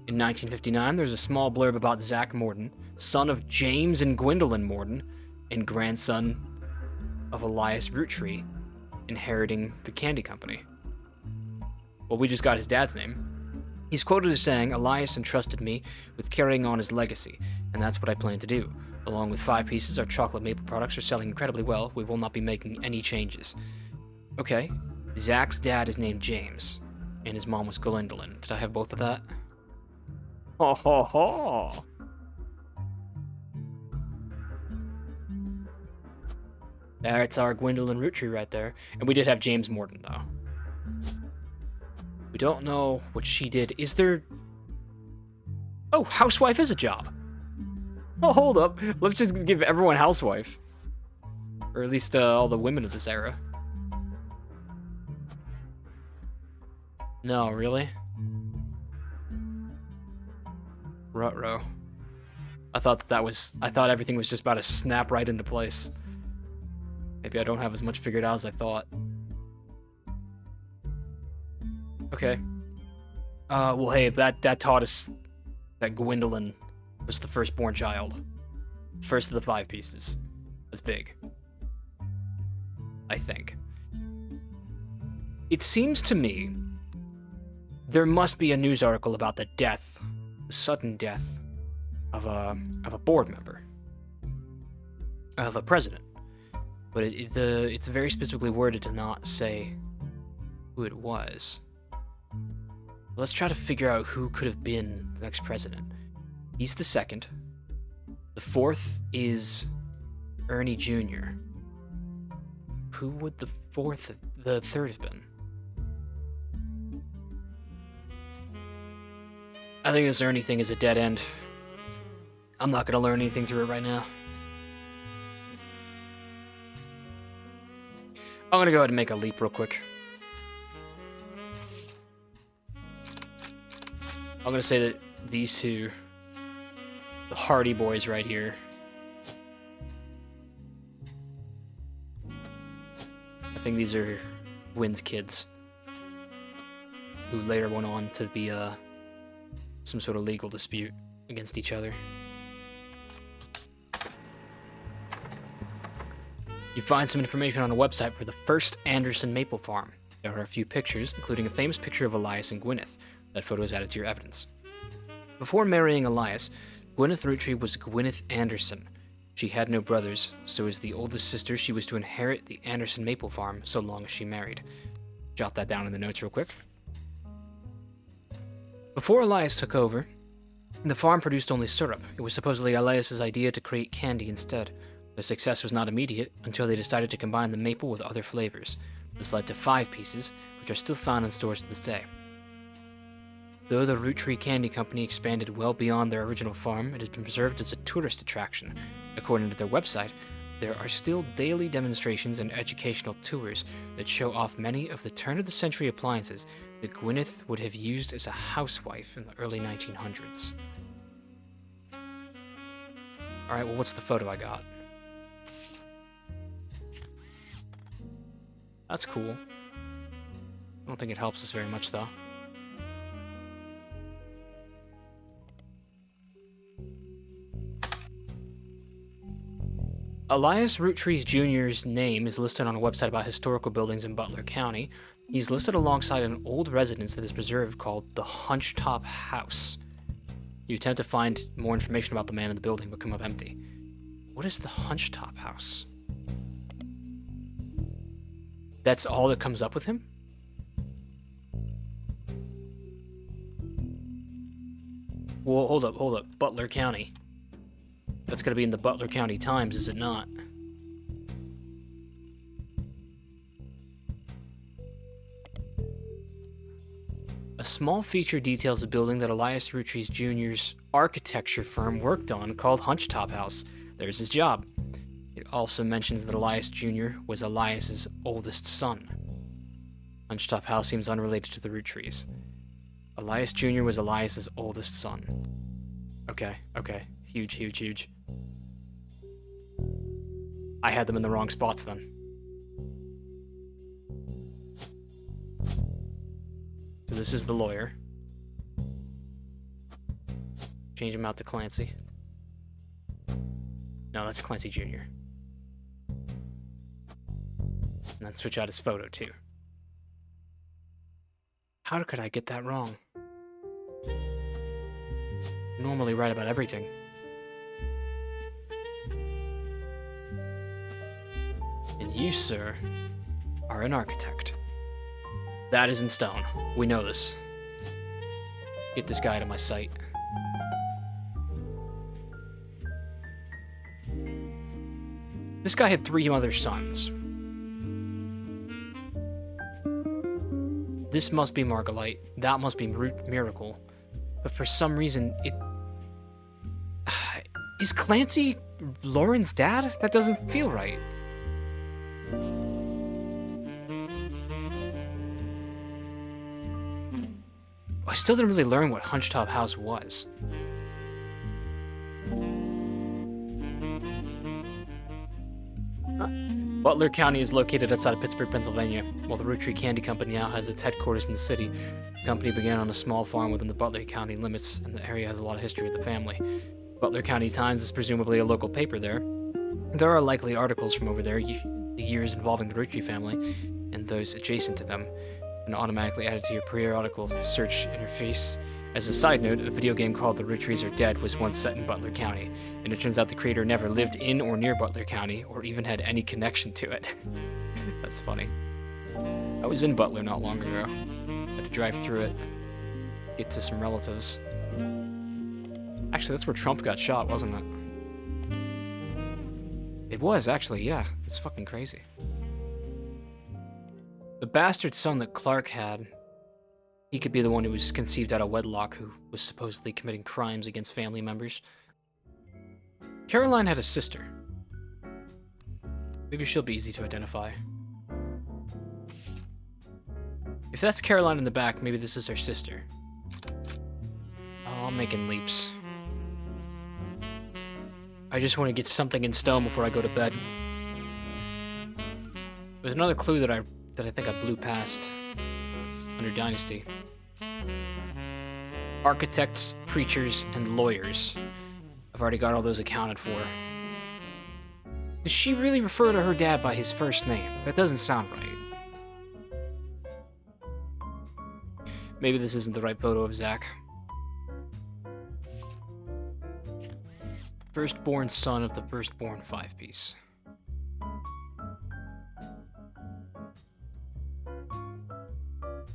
Speaker 1: In 1959, there's a small blurb about Zach Mortyn, son of James and Gwendolyn Mortyn, and grandson of Elias Roottree, inheriting the candy company. Well, we just got his dad's name. He's quoted as saying, "Elias entrusted me with carrying on his legacy, and that's what I plan to do. Along with 5 pieces, our chocolate maple products are selling incredibly well. We will not be making any changes." Okay, Zach's dad is named James, and his mom was Gwendolyn. Did I have both of that? Ho ho ho! That's our Gwendolyn Roottree right there. And we did have James Mortyn, though. We don't know what she did. Is there... Oh, housewife is a job. Oh, hold up. Let's just give everyone housewife. Or at least all the women of this era. No, really? Ruh-roh. I thought everything was just about to snap right into place. Maybe I don't have as much figured out as I thought. Okay. Well, hey, that taught us that Gwendolyn was the firstborn child. First of the 5 pieces. That's big. I think. It seems to me There must be a news article about the sudden death of a board member, of a president. But it's very specifically worded to not say who it was. Let's try to figure out who could have been the next president. He's the second. The fourth is Ernie Jr. Who would the third have been? I think this Ernie thing is a dead end. I'm not gonna learn anything through it right now. I'm gonna go ahead and make a leap real quick. I'm gonna say that these two, the Hardy boys right here, I think these are Wynn's kids, who later went on to be some sort of legal dispute against each other. You find some information on a website for the first Anderson maple farm. There are a few pictures, including a famous picture of Elias and Gwyneth. That photo is added to your evidence. Before marrying Elias, Gwyneth Roottree was Gwyneth Anderson. She had no brothers, so as the oldest sister, she was to inherit the Anderson maple farm so long as she married. Jot that down in the notes real quick. Before Elias took over, the farm produced only syrup. It was supposedly Elias's idea to create candy instead. The success was not immediate until they decided to combine the maple with other flavors. This led to 5 pieces, which are still found in stores to this day. Though the Roottree Candy Company expanded well beyond their original farm, it has been preserved as a tourist attraction. According to their website, there are still daily demonstrations and educational tours that show off many of the turn-of-the-century appliances that Gwyneth would have used as a housewife in the early 1900s. Alright, well, what's the photo I got? That's cool. I don't think it helps us very much, though. Elias Roottree Jr.'s name is listed on a website about historical buildings in Butler County. He's listed alongside an old residence that is preserved called the Hunchetop House. You attempt to find more information about the man in the building, but come up empty. What is the Hunchetop House? That's all that comes up with him? Well, hold up. Butler County. That's gotta be in the Butler County Times, is it not? A small feature details a building that Elias Roottree Jr.'s architecture firm worked on called Hunchetop House. There's his job. It also mentions that Elias Jr. was Elias's oldest son. Hunchetop House seems unrelated to the Roottrees. Elias Jr. was Elias's oldest son. Okay. Huge. I had them in the wrong spots then. So this is the lawyer. Change him out to Clancy. No, that's Clancy Jr. And then switch out his photo too. How could I get that wrong? I'm normally right about everything. And you, sir, are an architect. That is in stone. We know this. Get this guy out of my sight. This guy had 3 other sons. This must be Margolite. That must be Miracle. But for some reason, it... Is Clancy Lauren's dad? That doesn't feel right. I still didn't really learn what Hunchetop House was. Butler County is located outside of Pittsburgh, Pennsylvania. While the Roottree Candy Company now has its headquarters in the city, the company began on a small farm within the Butler County limits, and the area has a lot of history with the family. Butler County Times is presumably a local paper there. There are likely articles from over there, the years involving the Roottree family, and those adjacent to them. and automatically added to your periodical search interface. As a side note, a video game called The Roottrees Are Dead was once set in Butler County, and it turns out the creator never lived in or near Butler County, or even had any connection to it. That's funny. I was in Butler not long ago. Had to drive through it, get to some relatives. Actually, that's where Trump got shot, wasn't it? It was, actually, yeah. It's fucking crazy. The bastard son that Clark had, he could be the one who was conceived out of wedlock, who was supposedly committing crimes against family members. Caroline had a sister. Maybe she'll be easy to identify. If that's Caroline in the back, maybe this is her sister. Oh, I'm making leaps. I just want to get something in stone before I go to bed. There's another clue that I think I blew past under Dynasty. Architects, preachers, and lawyers. I've already got all those accounted for. Does she really refer to her dad by his first name? That doesn't sound right. Maybe this isn't the right photo of Zach. Firstborn son of the firstborn five-piece.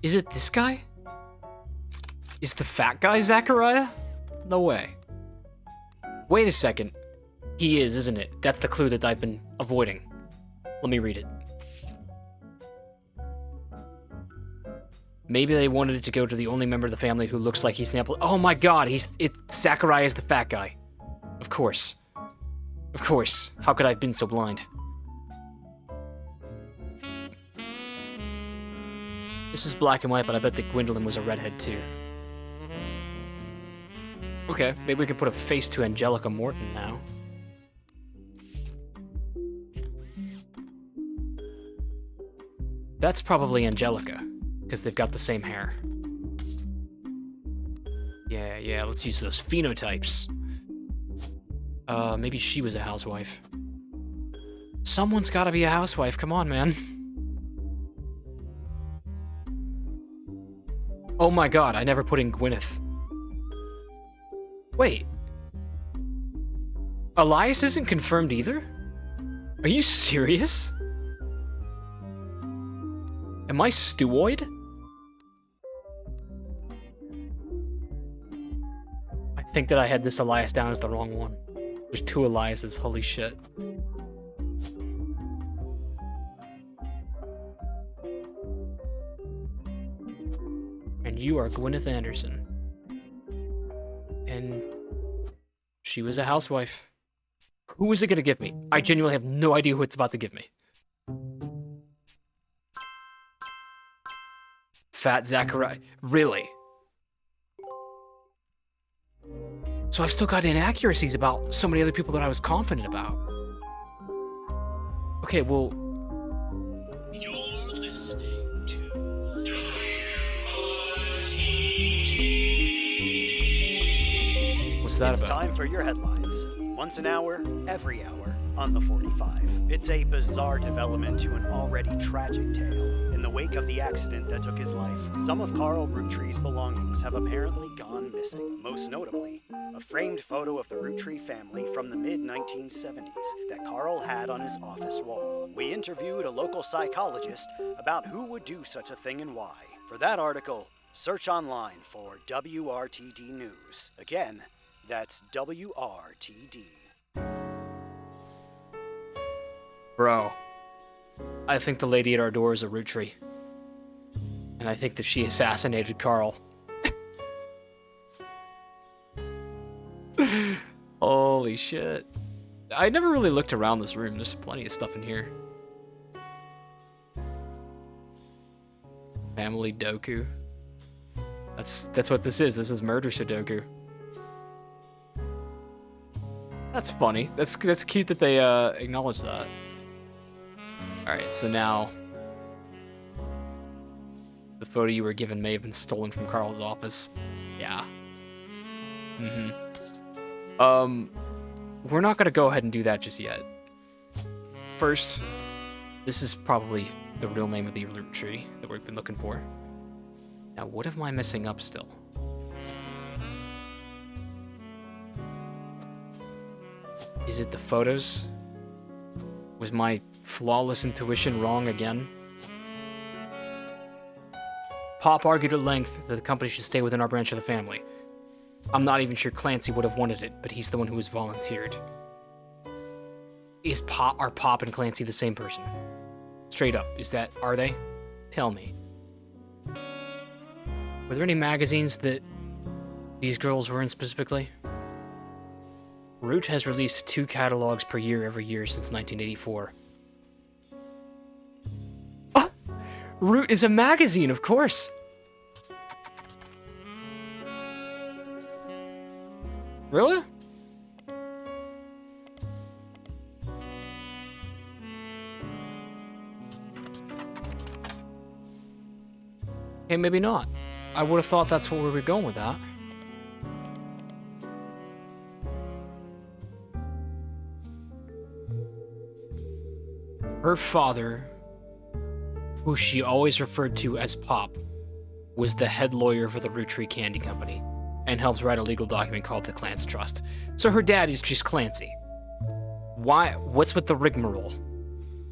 Speaker 1: Is it this guy? Is the fat guy Zachariah? No way. Wait a second. He is, isn't it? That's the clue that I've been avoiding. Let me read it. Maybe they wanted it to go to the only member of the family who looks like he sampled. Oh my god, Zachariah is the fat guy. Of course. Of course. How could I have been so blind? This is black and white, but I bet that Gwendolyn was a redhead too. Okay, maybe we can put a face to Angelica Mortyn now. That's probably Angelica, because they've got the same hair. Yeah, let's use those phenotypes. Maybe she was a housewife. Someone's gotta be a housewife, come on, man. Oh my god, I never put in Gwyneth. Wait. Elias isn't confirmed either? Are you serious? Am I stewoid? I think that I had this Elias down as the wrong one. There's two Eliases, holy shit. And you are Gwyneth Anderson. And she was a housewife. Who is it gonna give me? I genuinely have no idea who it's about to give me. Fat Zachariah. Really? So I've still got inaccuracies about so many other people that I was confident about. Okay, well...
Speaker 3: You're listening to
Speaker 1: What's that
Speaker 4: It's
Speaker 1: about?
Speaker 4: time for your headlines. Once an hour, every hour, on the 45. It's a bizarre development to an already tragic tale. In the wake of the accident that took his life, some of Carl Roottree's belongings have apparently gone missing. Most notably, a framed photo of the Roottree family from the mid-1970s that Carl had on his office wall. We interviewed a local psychologist about who would do such a thing and why. For that article, search online for WRTD News. Again, that's WRTD.
Speaker 1: Bro, I think the lady at our door is a Roottree. And I think that she assassinated Carl. Holy shit. I never really looked around this room. There's plenty of stuff in here. Family Doku. That's what this is. This is murder-sudoku. That's funny. That's cute that they acknowledge that. Alright, so now the photo you were given may have been stolen from Carl's office. Yeah. We're not gonna go ahead and do that just yet. First, this is probably the real name of the Roottree that we've been looking for. Now, what am I missing up still? Is it the photos? Was my flawless intuition wrong again? Pop argued at length that the company should stay within our branch of the family. I'm not even sure Clancy would have wanted it, but he's the one who has volunteered. Are Pop and Clancy the same person? Straight up, are they? Tell me. Were there any magazines that these girls were in specifically? Root has released 2 catalogs per year every year since 1984. Oh! Root is a magazine, of course! Really? Okay, maybe not. I would have thought that's where we were going with that. Her father, who she always referred to as Pop, was the head lawyer for the Roottree Candy Company, and helped write a legal document called the Clance Trust. So her dad is just Clancy. Why? What's with the rigmarole?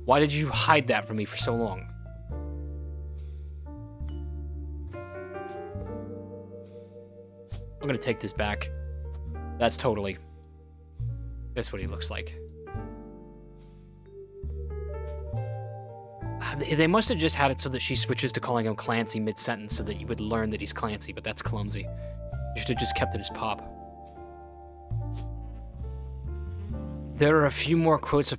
Speaker 1: Why did you hide that from me for so long? I'm gonna take this back. That's what he looks like. They must have just had it so that she switches to calling him Clancy mid-sentence so that you would learn that he's Clancy, but that's clumsy. You should have just kept it as Pop. There are a few more quotes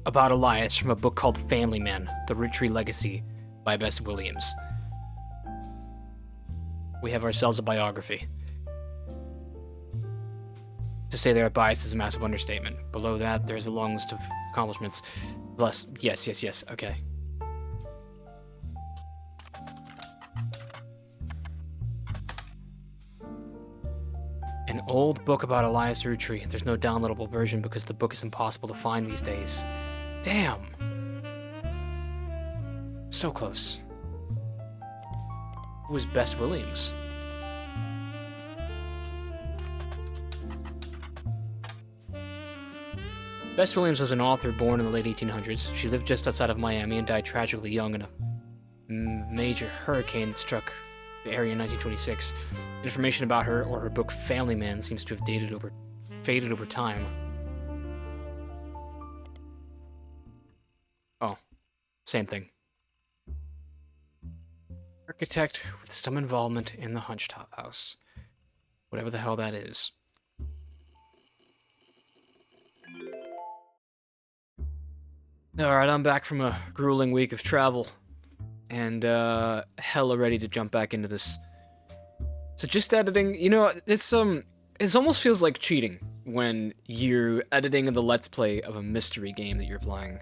Speaker 1: about Elias from a book called Family Man, The Roottree Legacy by Bess Williams. We have ourselves a biography. To say they're biased is a massive understatement. Below that, there's a long list of accomplishments. Plus, yes, okay. An old book about Elias Roottree. There's no downloadable version because the book is impossible to find these days. Damn! So close. Who was Bess Williams? Bess Williams was an author born in the late 1800s. She lived just outside of Miami and died tragically young in a major hurricane that struck the area in 1926. Information about her or her book Family Man seems to have faded over time. Oh, same thing. Architect with some involvement in the Hunchtop House. Whatever the hell that is. Alright, I'm back from a grueling week of travel. And, hella ready to jump back into this. So just editing, you know, it almost feels like cheating when you're editing the Let's Play of a mystery game that you're playing.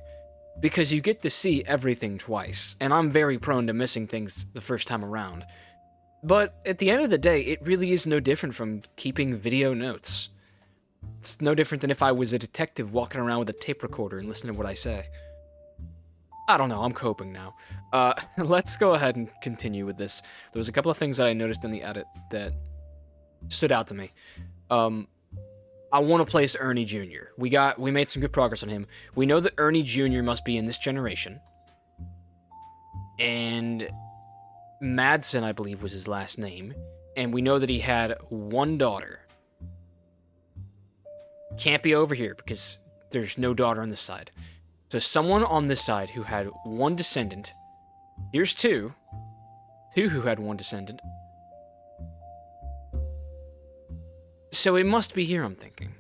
Speaker 1: Because you get to see everything twice, and I'm very prone to missing things the first time around. But at the end of the day, it really is no different from keeping video notes. It's no different than if I was a detective walking around with a tape recorder and listening to what I say. I don't know, I'm coping now. Let's go ahead and continue with this. There was a couple of things that I noticed in the edit that stood out to me. I want to place Ernie Jr. We made some good progress on him. We know that Ernie Jr. must be in this generation. And Madsen, I believe, was his last name. And we know that he had one daughter. Can't be over here because there's no daughter on this side. So someone on this side who had one descendant. Here's two. Two who had one descendant. So it must be here, I'm thinking.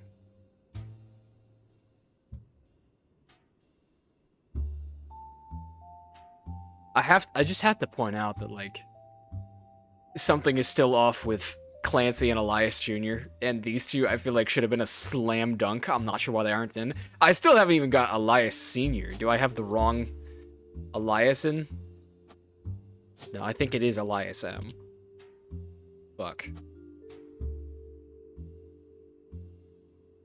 Speaker 1: I just have to point out that, like, something is still off with Clancy and Elias Jr., and these two, I feel like, should have been a slam dunk. I'm not sure why they aren't in. I still haven't even got Elias Sr. Do I have the wrong Elias in? No, I think it is Elias M. Fuck.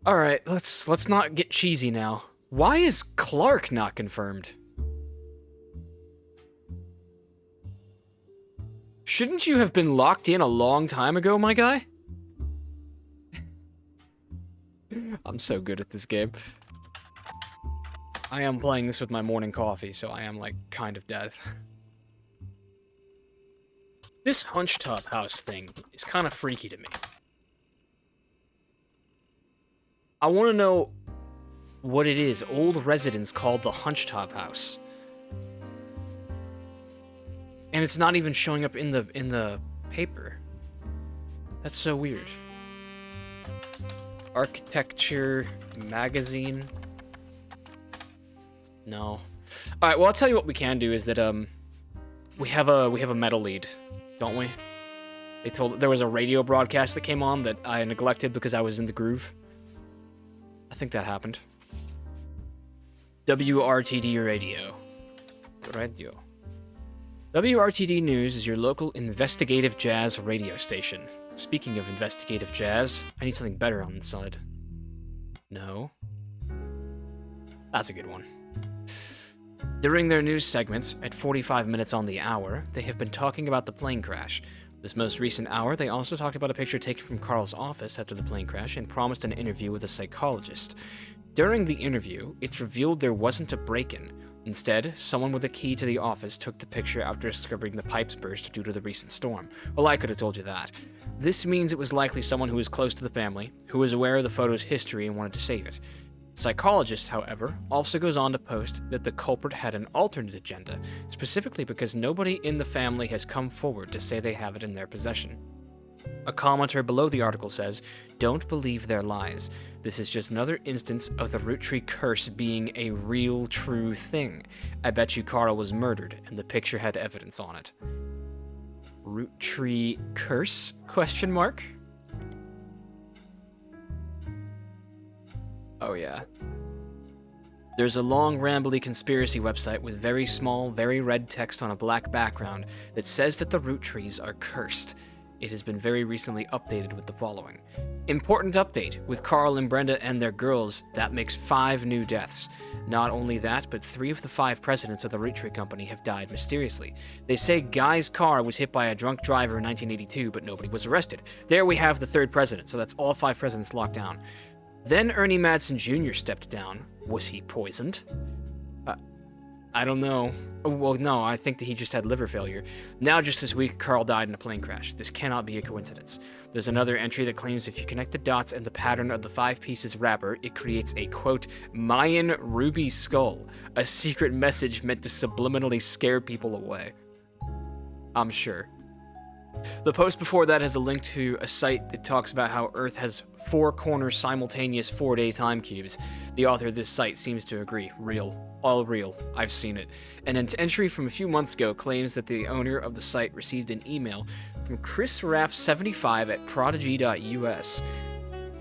Speaker 1: Alright, let's not get cheesy now. Why is Clark not confirmed? Shouldn't you have been locked in a long time ago, my guy? I'm so good at this game. I am playing this with my morning coffee, so I am, like, kind of dead. This hunched-top house thing is kind of freaky to me. I want to know what it is old residents called the hunched-top house. And it's not even showing up in the paper. That's so weird. Architecture magazine. No. Alright, well, I'll tell you what we can do is that, we have a metal lead, don't we? There was a radio broadcast that came on that I neglected because I was in the groove. I think that happened. WRTD Radio. WRTD News is your local investigative jazz radio station. Speaking of investigative jazz, I need something better on the side. No. That's a good one. During their news segments, at 45 minutes on the hour, they have been talking about the plane crash. This most recent hour, they also talked about a picture taken from Carl's office after the plane crash and promised an interview with a psychologist. During the interview, it's revealed there wasn't a break-in. Instead, someone with a key to the office took the picture after discovering the pipes burst due to the recent storm. Well, I could have told you that. This means it was likely someone who was close to the family, who was aware of the photo's history and wanted to save it. The psychologist, however, also goes on to post that the culprit had an alternate agenda, specifically because nobody in the family has come forward to say they have it in their possession. A commenter below the article says, "Don't believe their lies. This is just another instance of the Roottree curse being a real, true thing. I bet you Carl was murdered, and the picture had evidence on it." Roottree curse? Question mark? Oh yeah. There's a long, rambly conspiracy website with very small, very red text on a black background that says that the Roottrees are cursed. It has been very recently updated with the following. Important update. With Carl and Brenda and their girls, that makes 5 new deaths. Not only that, but 3 of the 5 presidents of the Roottree company have died mysteriously. They say Guy's car was hit by a drunk driver in 1982, but nobody was arrested. There we have the 3rd president, so that's all 5 presidents locked down. Then Ernie Madsen Jr. stepped down. Was he poisoned? I don't know. Well, no, I think that he just had liver failure. Now, just this week, Carl died in a plane crash. This cannot be a coincidence. There's another entry that claims if you connect the dots and the pattern of the 5 pieces wrapper, it creates a, quote, Mayan ruby skull, a secret message meant to subliminally scare people away. I'm sure. The post before that has a link to a site that talks about how Earth has 4 corners simultaneous 4-day time cubes. The author of this site seems to agree. Real. All real. I've seen it. And an entry from a few months ago claims that the owner of the site received an email from Chris Raff75 at prodigy.us.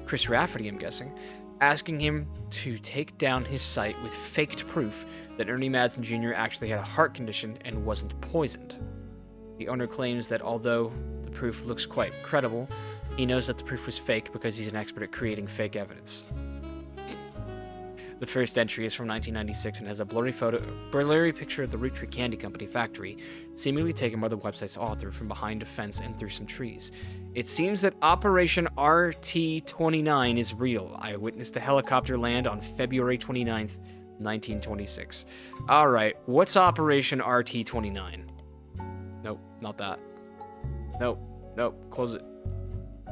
Speaker 1: Chris Rafferty, I'm guessing, asking him to take down his site with faked proof that Ernie Madsen Jr. actually had a heart condition and wasn't poisoned. The owner claims that although the proof looks quite credible, he knows that the proof was fake because he's an expert at creating fake evidence. The first entry is from 1996 and has a blurry picture of the Roottree Candy Company factory, seemingly taken by the website's author from behind a fence and through some trees. It seems that Operation RT-29 is real. I witnessed a helicopter land on February 29th, 1926. Alright, what's Operation RT-29? Nope, not that. Nope, close it.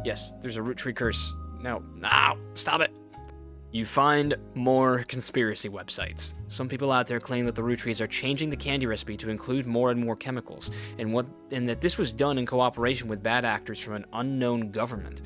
Speaker 1: Yes, there's a Roottree curse. No, stop it. You find more conspiracy websites. Some people out there claim that the Rootrees are changing the candy recipe to include more and more chemicals, and that this was done in cooperation with bad actors from an unknown government.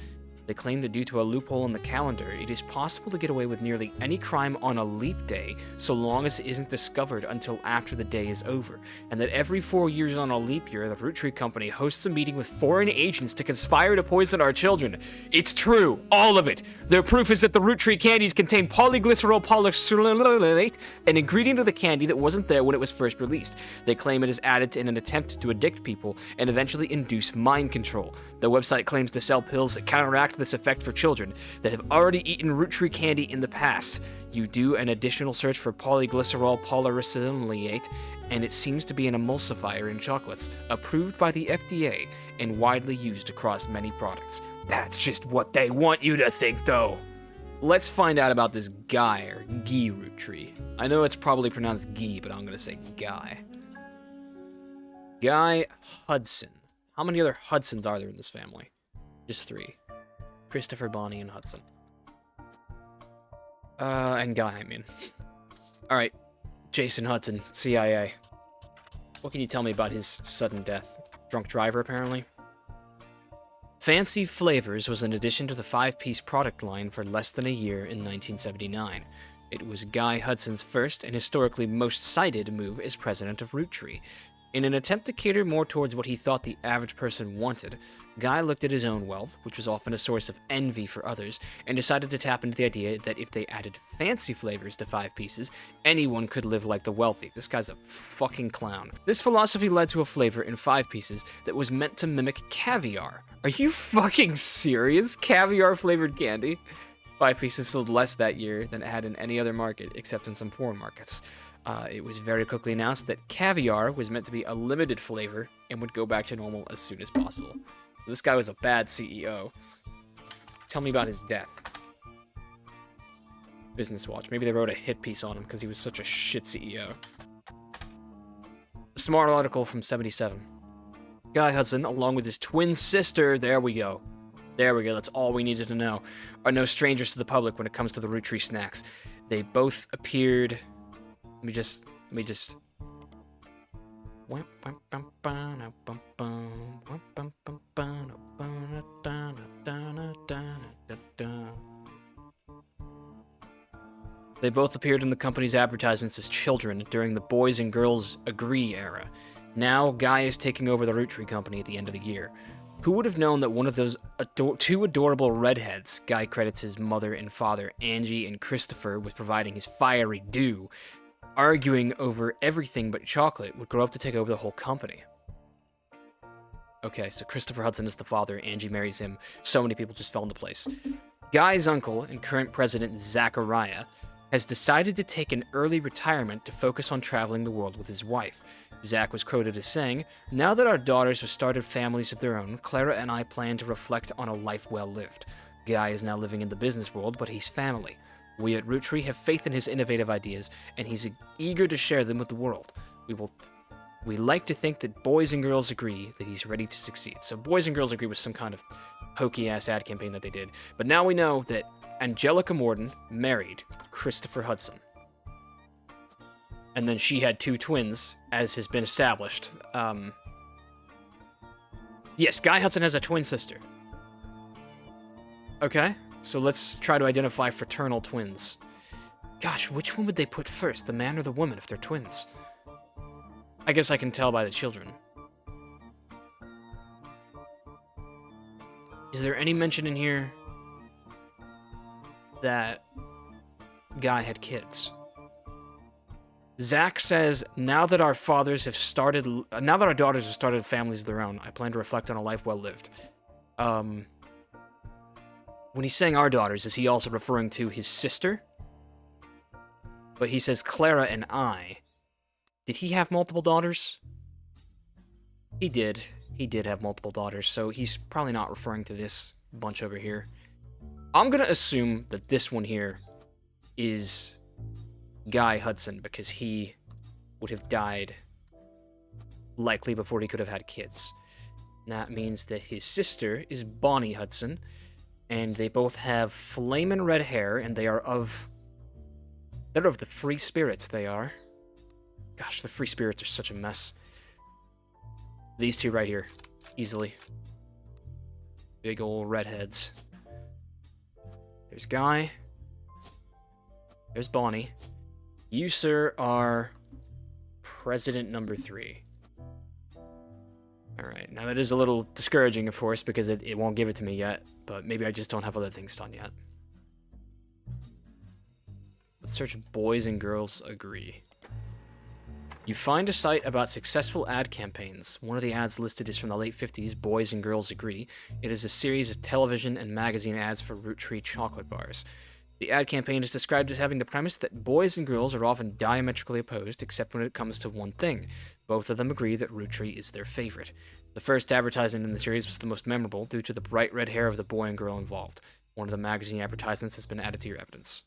Speaker 1: They claim that due to a loophole in the calendar, it is possible to get away with nearly any crime on a leap day so long as it isn't discovered until after the day is over, and that every 4 years on a leap year, the Roottree Company hosts a meeting with foreign agents to conspire to poison our children. It's true, all of it. Their proof is that the Roottree candies contain polyglycerol polyacrylate, an ingredient of the candy that wasn't there when it was first released. They claim it is added in an attempt to addict people and eventually induce mind control. The website claims to sell pills that counteract this effect for children that have already eaten Roottree candy in the past. You do an additional search for polyglycerol polyracilate, and it seems to be an emulsifier in chocolates, approved by the FDA and widely used across many products. That's just what they want you to think, though. Let's find out about this Guy, or Guy Roottree. I know it's probably pronounced Guy, but I'm going to say Guy. Guy Hudson. How many other Hudsons are there in this family? Just 3. Christopher, Bonnie, and Hudson. And Guy, I mean. Alright, Jason Hudson, CIA. What can you tell me about his sudden death? Drunk driver, apparently? Fancy Flavors was an addition to the 5-piece product line for less than a year in 1979. It was Guy Hudson's first and historically most cited move as president of Roottree. In an attempt to cater more towards what he thought the average person wanted, Guy looked at his own wealth, which was often a source of envy for others, and decided to tap into the idea that if they added fancy flavors to 5 pieces, anyone could live like the wealthy. This guy's a fucking clown. This philosophy led to a flavor in 5 pieces that was meant to mimic caviar. Are you fucking serious? Caviar-flavored candy? 5 pieces sold less that year than it had in any other market, except in some foreign markets. It was very quickly announced that caviar was meant to be a limited flavor and would go back to normal as soon as possible. This guy was a bad CEO. Tell me about his death. Business Watch. Maybe they wrote a hit piece on him because he was such a shit CEO. A smart article from 77. Guy Hudson, along with his twin sister, there we go, that's all we needed to know, are no strangers to the public when it comes to the Roottree snacks. They both appeared... Let me just... They both appeared in the company's advertisements as children during the Boys and Girls Agree era. Now, Guy is taking over the Roottree company at the end of the year. Who would have known that one of those 2 adorable redheads, Guy credits his mother and father, Angie and Christopher, with providing his fiery due, arguing over everything but chocolate, would grow up to take over the whole company. Okay, so Christopher Hudson is the father, Angie marries him, so many people just fell into place. Guy's uncle and current president, Zachariah, has decided to take an early retirement to focus on traveling the world with his wife. Zach was quoted as saying, "Now that our daughters have started families of their own, Clara and I plan to reflect on a life well lived. Guy is now living in the business world, but he's family. We at Roottree have faith in his innovative ideas, and he's eager to share them with the world. We like to think that Boys and Girls Agree that he's ready to succeed." So Boys and Girls Agree was some kind of hokey-ass ad campaign that they did. But now we know that Angelica Mortyn married Christopher Hudson. And then she had 2 twins, as has been established. Yes, Guy Hudson has a twin sister. Okay, so let's try to identify fraternal twins. Gosh, which one would they put first, the man or the woman, if they're twins? I guess I can tell by the children. Is there any mention in here that Guy had kids? Zach says, now that our daughters have started families of their own, I plan to reflect on a life well lived. When he's saying our daughters, is he also referring to his sister? But he says Clara and I. Did he have multiple daughters? He did. He did have multiple daughters, so he's probably not referring to this bunch over here. I'm gonna assume that this one here is Guy Hudson, because he would have died likely before he could have had kids. That means that his sister is Bonnie Hudson, and they both have flamin' red hair, and they're of the Free Spirits, they are. Gosh, the Free Spirits are such a mess. These 2 right here, easily. Big ol' redheads. There's Guy. There's Bonnie. You, sir, are President number 3. Alright, now that is a little discouraging, of course, because it won't give it to me yet, but maybe I just don't have other things done yet. Let's search Boys and Girls Agree. You find a site about successful ad campaigns. One of the ads listed is from the late 50s, Boys and Girls Agree. It is a series of television and magazine ads for Roottree chocolate bars. The ad campaign is described as having the premise that boys and girls are often diametrically opposed, except when it comes to one thing. Both of them agree that Roottree is their favorite. The first advertisement in the series was the most memorable due to the bright red hair of the boy and girl involved. One of the magazine advertisements has been added to your evidence.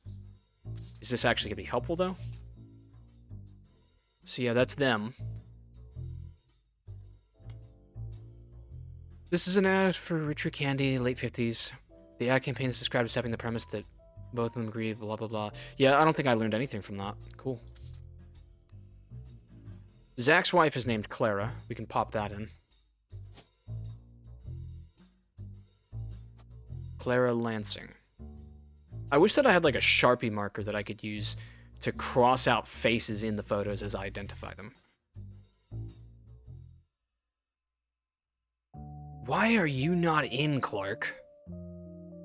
Speaker 1: Is this actually going to be helpful, though? So yeah, that's them. This is an ad for Roottree candy, late 50s. The ad campaign is described as having the premise that both of them agree, blah, blah, blah. Yeah, I don't think I learned anything from that. Cool. Zach's wife is named Clara. We can pop that in. Clara Lansing. I wish that I had like a Sharpie marker that I could use to cross out faces in the photos as I identify them. Why are you not in, Clark?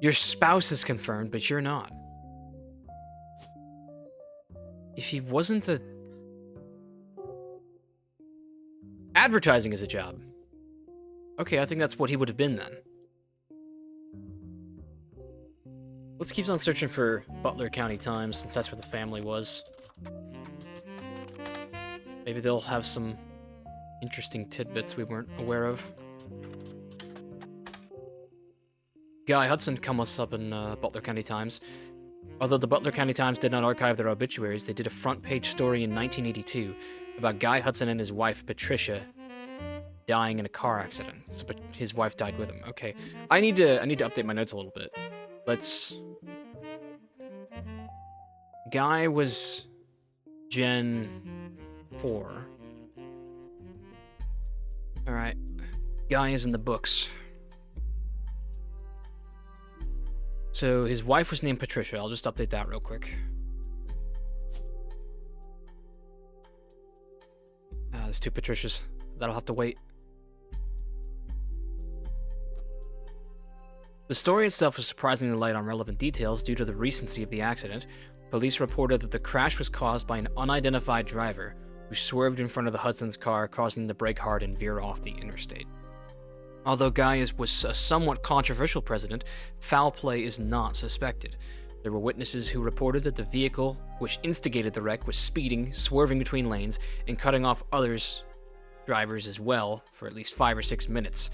Speaker 1: Your spouse is confirmed, but you're not. If he wasn't a... Advertising is a job. Okay, I think that's what he would have been then. Let's keep on searching for Butler County Times, since that's where the family was. Maybe they'll have some interesting tidbits we weren't aware of. Guy Hudson comes up in Butler County Times. Although the Butler County Times did not archive their obituaries, they did a front-page story in 1982 about Guy Hudson and his wife, Patricia, dying in a car accident. So, but his wife died with him. Okay, I need to update my notes a little bit. Let's... Guy was Gen 4. Alright. Guy is in the books. So his wife was named Patricia. I'll just update that real quick. There's two Patricias. That'll have to wait. The story itself was surprisingly light on relevant details due to the recency of the accident. Police reported that the crash was caused by an unidentified driver who swerved in front of the Hudson's car, causing them to brake hard and veer off the interstate. Although Guy was a somewhat controversial president, foul play is not suspected. There were witnesses who reported that the vehicle, which instigated the wreck, was speeding, swerving between lanes, and cutting off drivers as well for at least 5 or 6 minutes.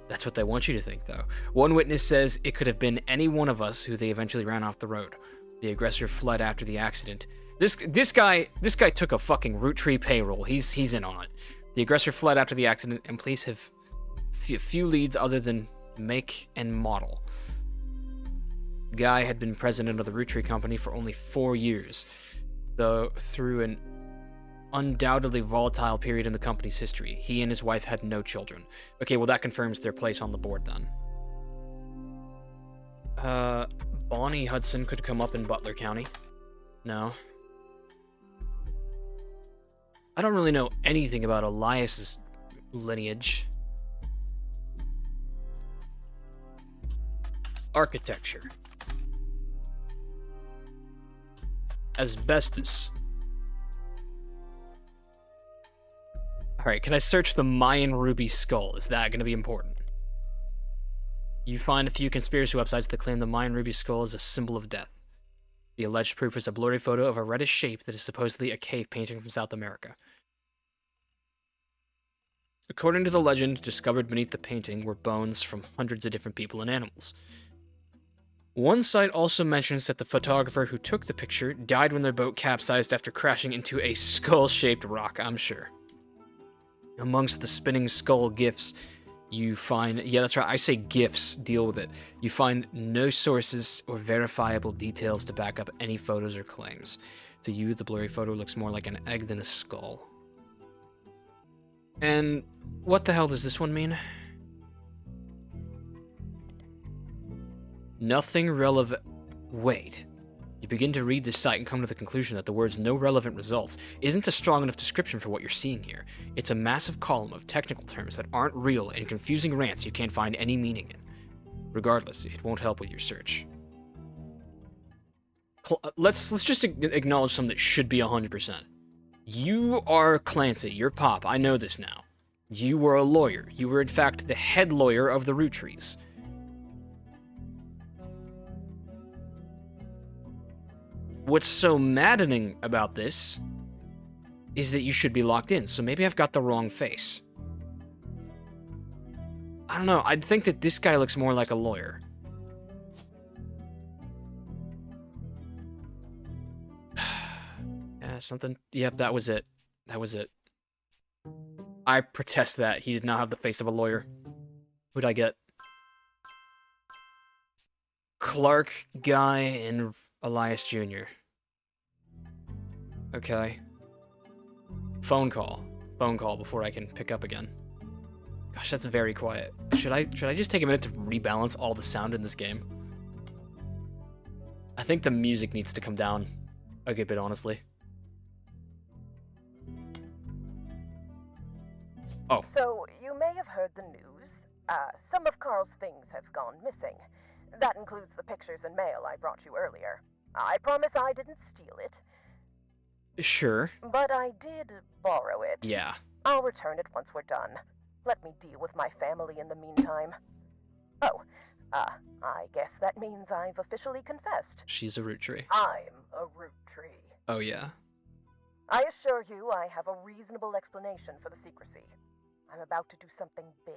Speaker 1: That's what they want you to think, though. One witness says it could have been any one of us who they eventually ran off the road. The aggressor fled after the accident. This guy took a fucking Roottree payroll. He's in on it. The aggressor fled after the accident, and police have few leads other than make and model. Guy had been president of the Roottree company for only 4 years, though through an undoubtedly volatile period in the company's history. He and his wife had no children. Okay, well that confirms their place on the board then. Bonnie Hudson could come up in Butler County. No. I don't really know anything about Elias's lineage. Architecture. Asbestos. Alright, can I search the Mayan ruby skull? Is that going to be important? You find a few conspiracy websites that claim the Mayan ruby skull is a symbol of death. The alleged proof is a blurry photo of a reddish shape that is supposedly a cave painting from South America. According to the legend, discovered beneath the painting were bones from hundreds of different people and animals. One site also mentions that the photographer who took the picture died when their boat capsized after crashing into a skull-shaped rock, I'm sure. Amongst the spinning skull gifs, you find... Yeah, that's right, I say gifs, deal with it. You find no sources or verifiable details to back up any photos or claims. To you, the blurry photo looks more like an egg than a skull. And what the hell does this one mean? Nothing relevant... Wait. You begin to read this site and come to the conclusion that the words "no relevant results" isn't a strong enough description for what you're seeing here. It's a massive column of technical terms that aren't real and confusing rants you can't find any meaning in. Regardless, it won't help with your search. Let's just acknowledge something that should be 100%. You are Clancy, you're Pop, I know this now. You were a lawyer. You were in fact the head lawyer of the Rootrees. What's so maddening about this is that you should be locked in, so maybe I've got the wrong face. I don't know, I'd think that this guy looks more like a lawyer. Yeah, something... Yep, that was it. That was it. I protest that. He did not have the face of a lawyer. Who'd I get? Clark, Guy, and Elias Jr. Okay. Phone call. Phone call before I can pick up again. Gosh, that's very quiet. Should I just take a minute to rebalance all the sound in this game? I think the music needs to come down a good bit, honestly. Oh.
Speaker 2: So, you may have heard the news. Some of Carl's things have gone missing. That includes the pictures and mail I brought you earlier. I promise I didn't steal it.
Speaker 1: Sure.
Speaker 2: But I did borrow it.
Speaker 1: Yeah.
Speaker 2: I'll return it once we're done. Let me deal with my family in the meantime. Oh, I guess that means I've officially confessed.
Speaker 1: She's a Roottree.
Speaker 2: I'm a Roottree.
Speaker 1: Oh, yeah.
Speaker 2: I assure you I have a reasonable explanation for the secrecy. I'm about to do something big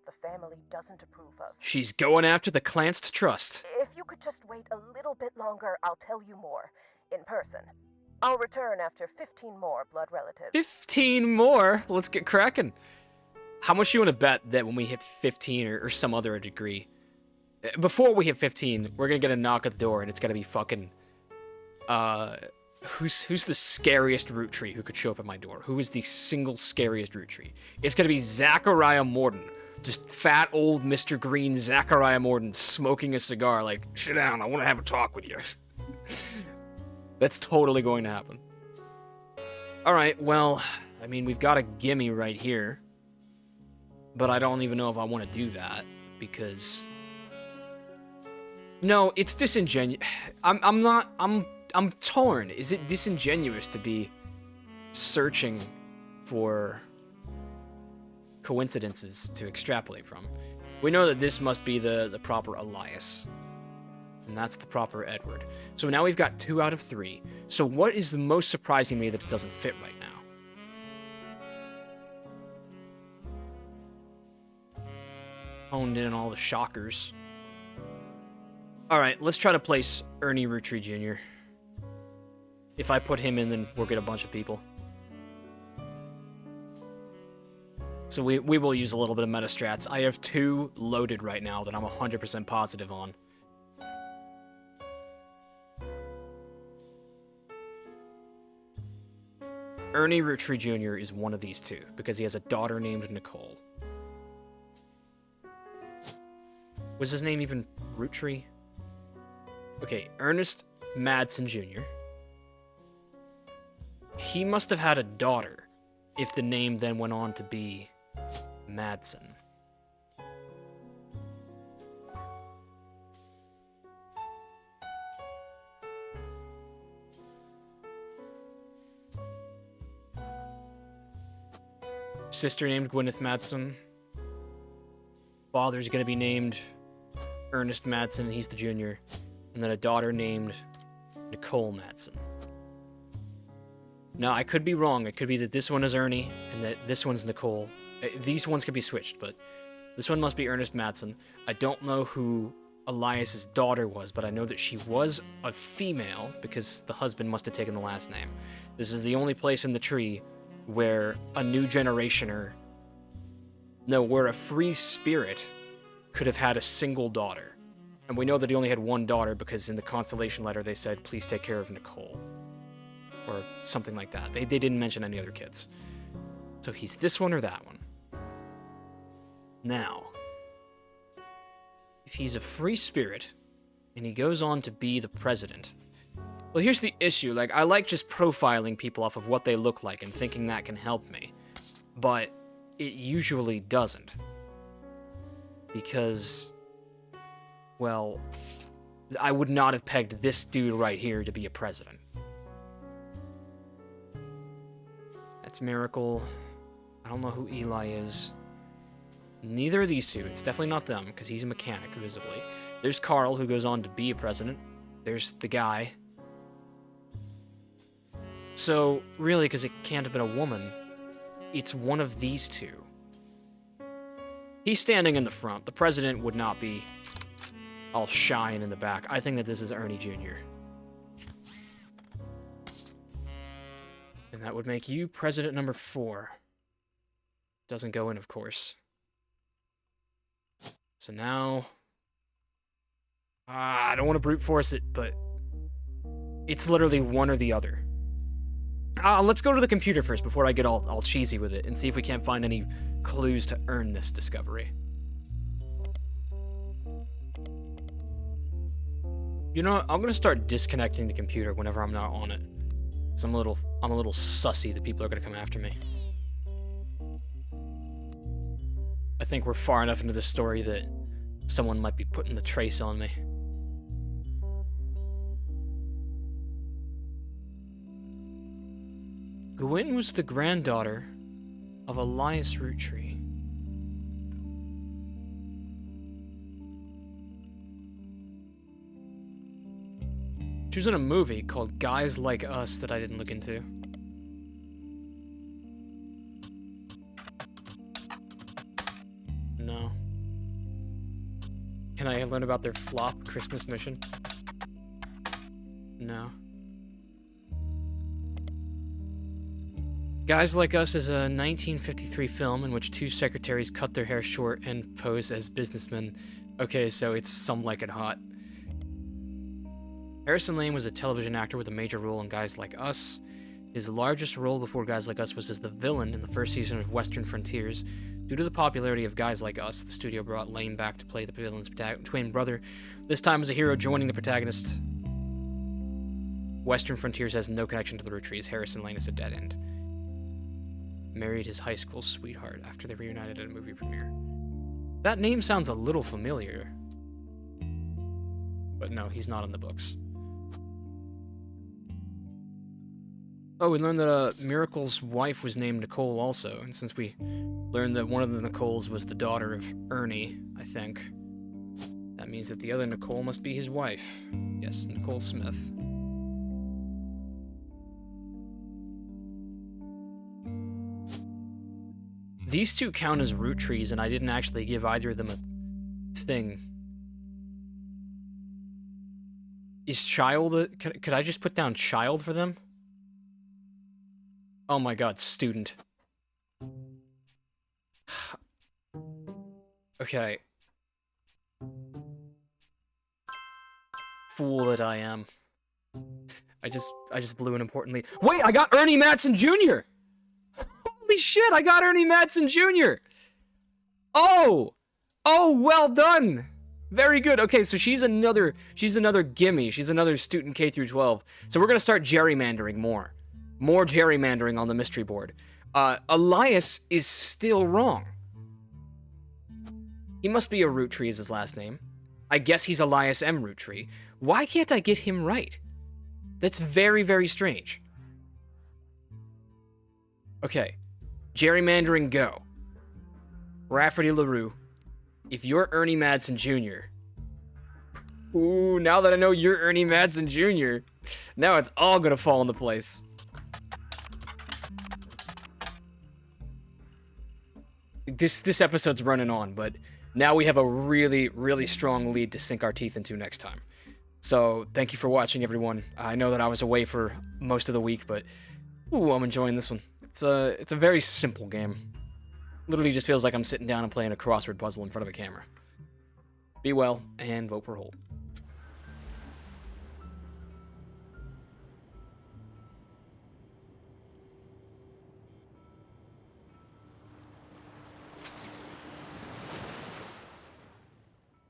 Speaker 2: the family doesn't approve of.
Speaker 1: She's going after the Clanced Trust.
Speaker 2: If you could just wait a little bit longer, I'll tell you more. In person. I'll return after 15 more blood relatives.
Speaker 1: 15 more? Let's get cracking. How much do you want to bet that when we hit 15 or some other degree, before we hit 15, we're gonna get a knock at the door and it's gonna be fucking, who's the scariest Roottree who could show up at my door? Who is the single scariest Roottree? It's gonna be Zachariah Mortyn. Just fat old Mr. Green Zachariah Mortyn smoking a cigar like, sit down, I want to have a talk with you. That's totally going to happen. Alright, well, I mean, we've got a gimme right here. But I don't even know if I want to do that, because... No, it's disingenuous. I'm torn. Is it disingenuous to be searching for coincidences to extrapolate from? We know that this must be the proper Elias. And that's the proper Edward. So now we've got 2 out of 3. So what is the most surprising to me that it doesn't fit right now? Honed in on all the shockers. Alright, let's try to place Ernie Roottree Jr. If I put him in, then we'll get a bunch of people. So we will use a little bit of meta strats. I have 2 loaded right now that I'm 100% positive on. Ernie Roottree Jr. is one of these 2, because he has a daughter named Nicole. Was his name even Roottree? Okay, Ernest Madsen Jr. He must have had a daughter, if the name then went on to be Madsen. Sister named Gwyneth Madsen. Father's gonna be named Ernest Madsen, he's the junior. And then a daughter named Nicole Madsen. Now, I could be wrong. It could be that this one is Ernie, and that this one's Nicole. These ones could be switched, but this one must be Ernest Madsen. I don't know who Elias's daughter was, but I know that she was a female, because the husband must have taken the last name. This is the only place in the tree where a new generationer... No, where a free spirit could have had a single daughter. And we know that he only had one daughter because in the constellation letter they said, please take care of Nicole. Or something like that. They didn't mention any other kids. So he's this one or that one. Now, if he's a free spirit, and he goes on to be the president... Well, here's the issue. Like, I like just profiling people off of what they look like and thinking that can help me. But it usually doesn't. Because... well, I would not have pegged this dude right here to be a president. That's Miracle. I don't know who Eli is. Neither of these 2. It's definitely not them, because he's a mechanic, visibly. There's Carl, who goes on to be a president. There's the guy. So, really, because it can't have been a woman, it's one of these two. He's standing in the front. The president would not be all shy and in the back. I think that this is Ernie Jr. And that would make you president number 4. Doesn't go in, of course. So now... I don't want to brute force it, but... it's literally one or the other. Let's go to the computer first before I get all cheesy with it and see if we can't find any clues to earn this discovery. You know what? I'm gonna start disconnecting the computer whenever I'm not on it. 'Cause I'm a little sussy that people are gonna come after me. I think we're far enough into the story that someone might be putting the trace on me. Gwyn was the granddaughter of Elias Roottree. She was in a movie called Guys Like Us that I didn't look into. No. Can I learn about their flop Christmas mission? No. Guys Like Us is a 1953 film in which 2 secretaries cut their hair short and pose as businessmen. Okay, so it's Some Like It Hot. Harrison Lane was a television actor with a major role in Guys Like Us. His largest role before Guys Like Us was as the villain in the first season of Western Frontiers. Due to the popularity of Guys Like Us, the studio brought Lane back to play the villain's twin brother, this time as a hero joining the protagonist. Western Frontiers has no connection to the Roottrees. Harrison Lane is a dead end. Married his high school sweetheart after they reunited at a movie premiere. That name sounds a little familiar. But no, he's not in the books. Oh, we learned that Miracle's wife was named Nicole also, and since we learned that one of the Nicoles was the daughter of Ernie, I think, that means that the other Nicole must be his wife. Yes, Nicole Smith. These two count as Roottrees, and I didn't actually give either of them a thing. Is child... Could I just put down child for them? Oh my god, student. Okay. Fool that I am. I just blew an important lead. Wait, I got Ernie Mattson Jr.! Holy shit, I got Ernie Mattson Jr.! Oh! Oh, well done! Very good. Okay, so she's another gimme. She's another student K through 12. So we're gonna start gerrymandering more. More gerrymandering on the mystery board. Elias is still wrong. He must be a Roottree is his last name. I guess he's Elias M. Roottree. Why can't I get him right? That's very, very strange. Okay. Gerrymandering, go. Rafferty LaRue, if you're Ernie Mattson Jr. Ooh, now that I know you're Ernie Mattson Jr., now it's all gonna fall into place. This episode's running on, but now we have a really, really strong lead to sink our teeth into next time. So, thank you for watching, everyone. I know that I was away for most of the week, but ooh, I'm enjoying this one. It's a very simple game. Literally just feels like I'm sitting down and playing a crossword puzzle in front of a camera. Be well, and vote for Holt.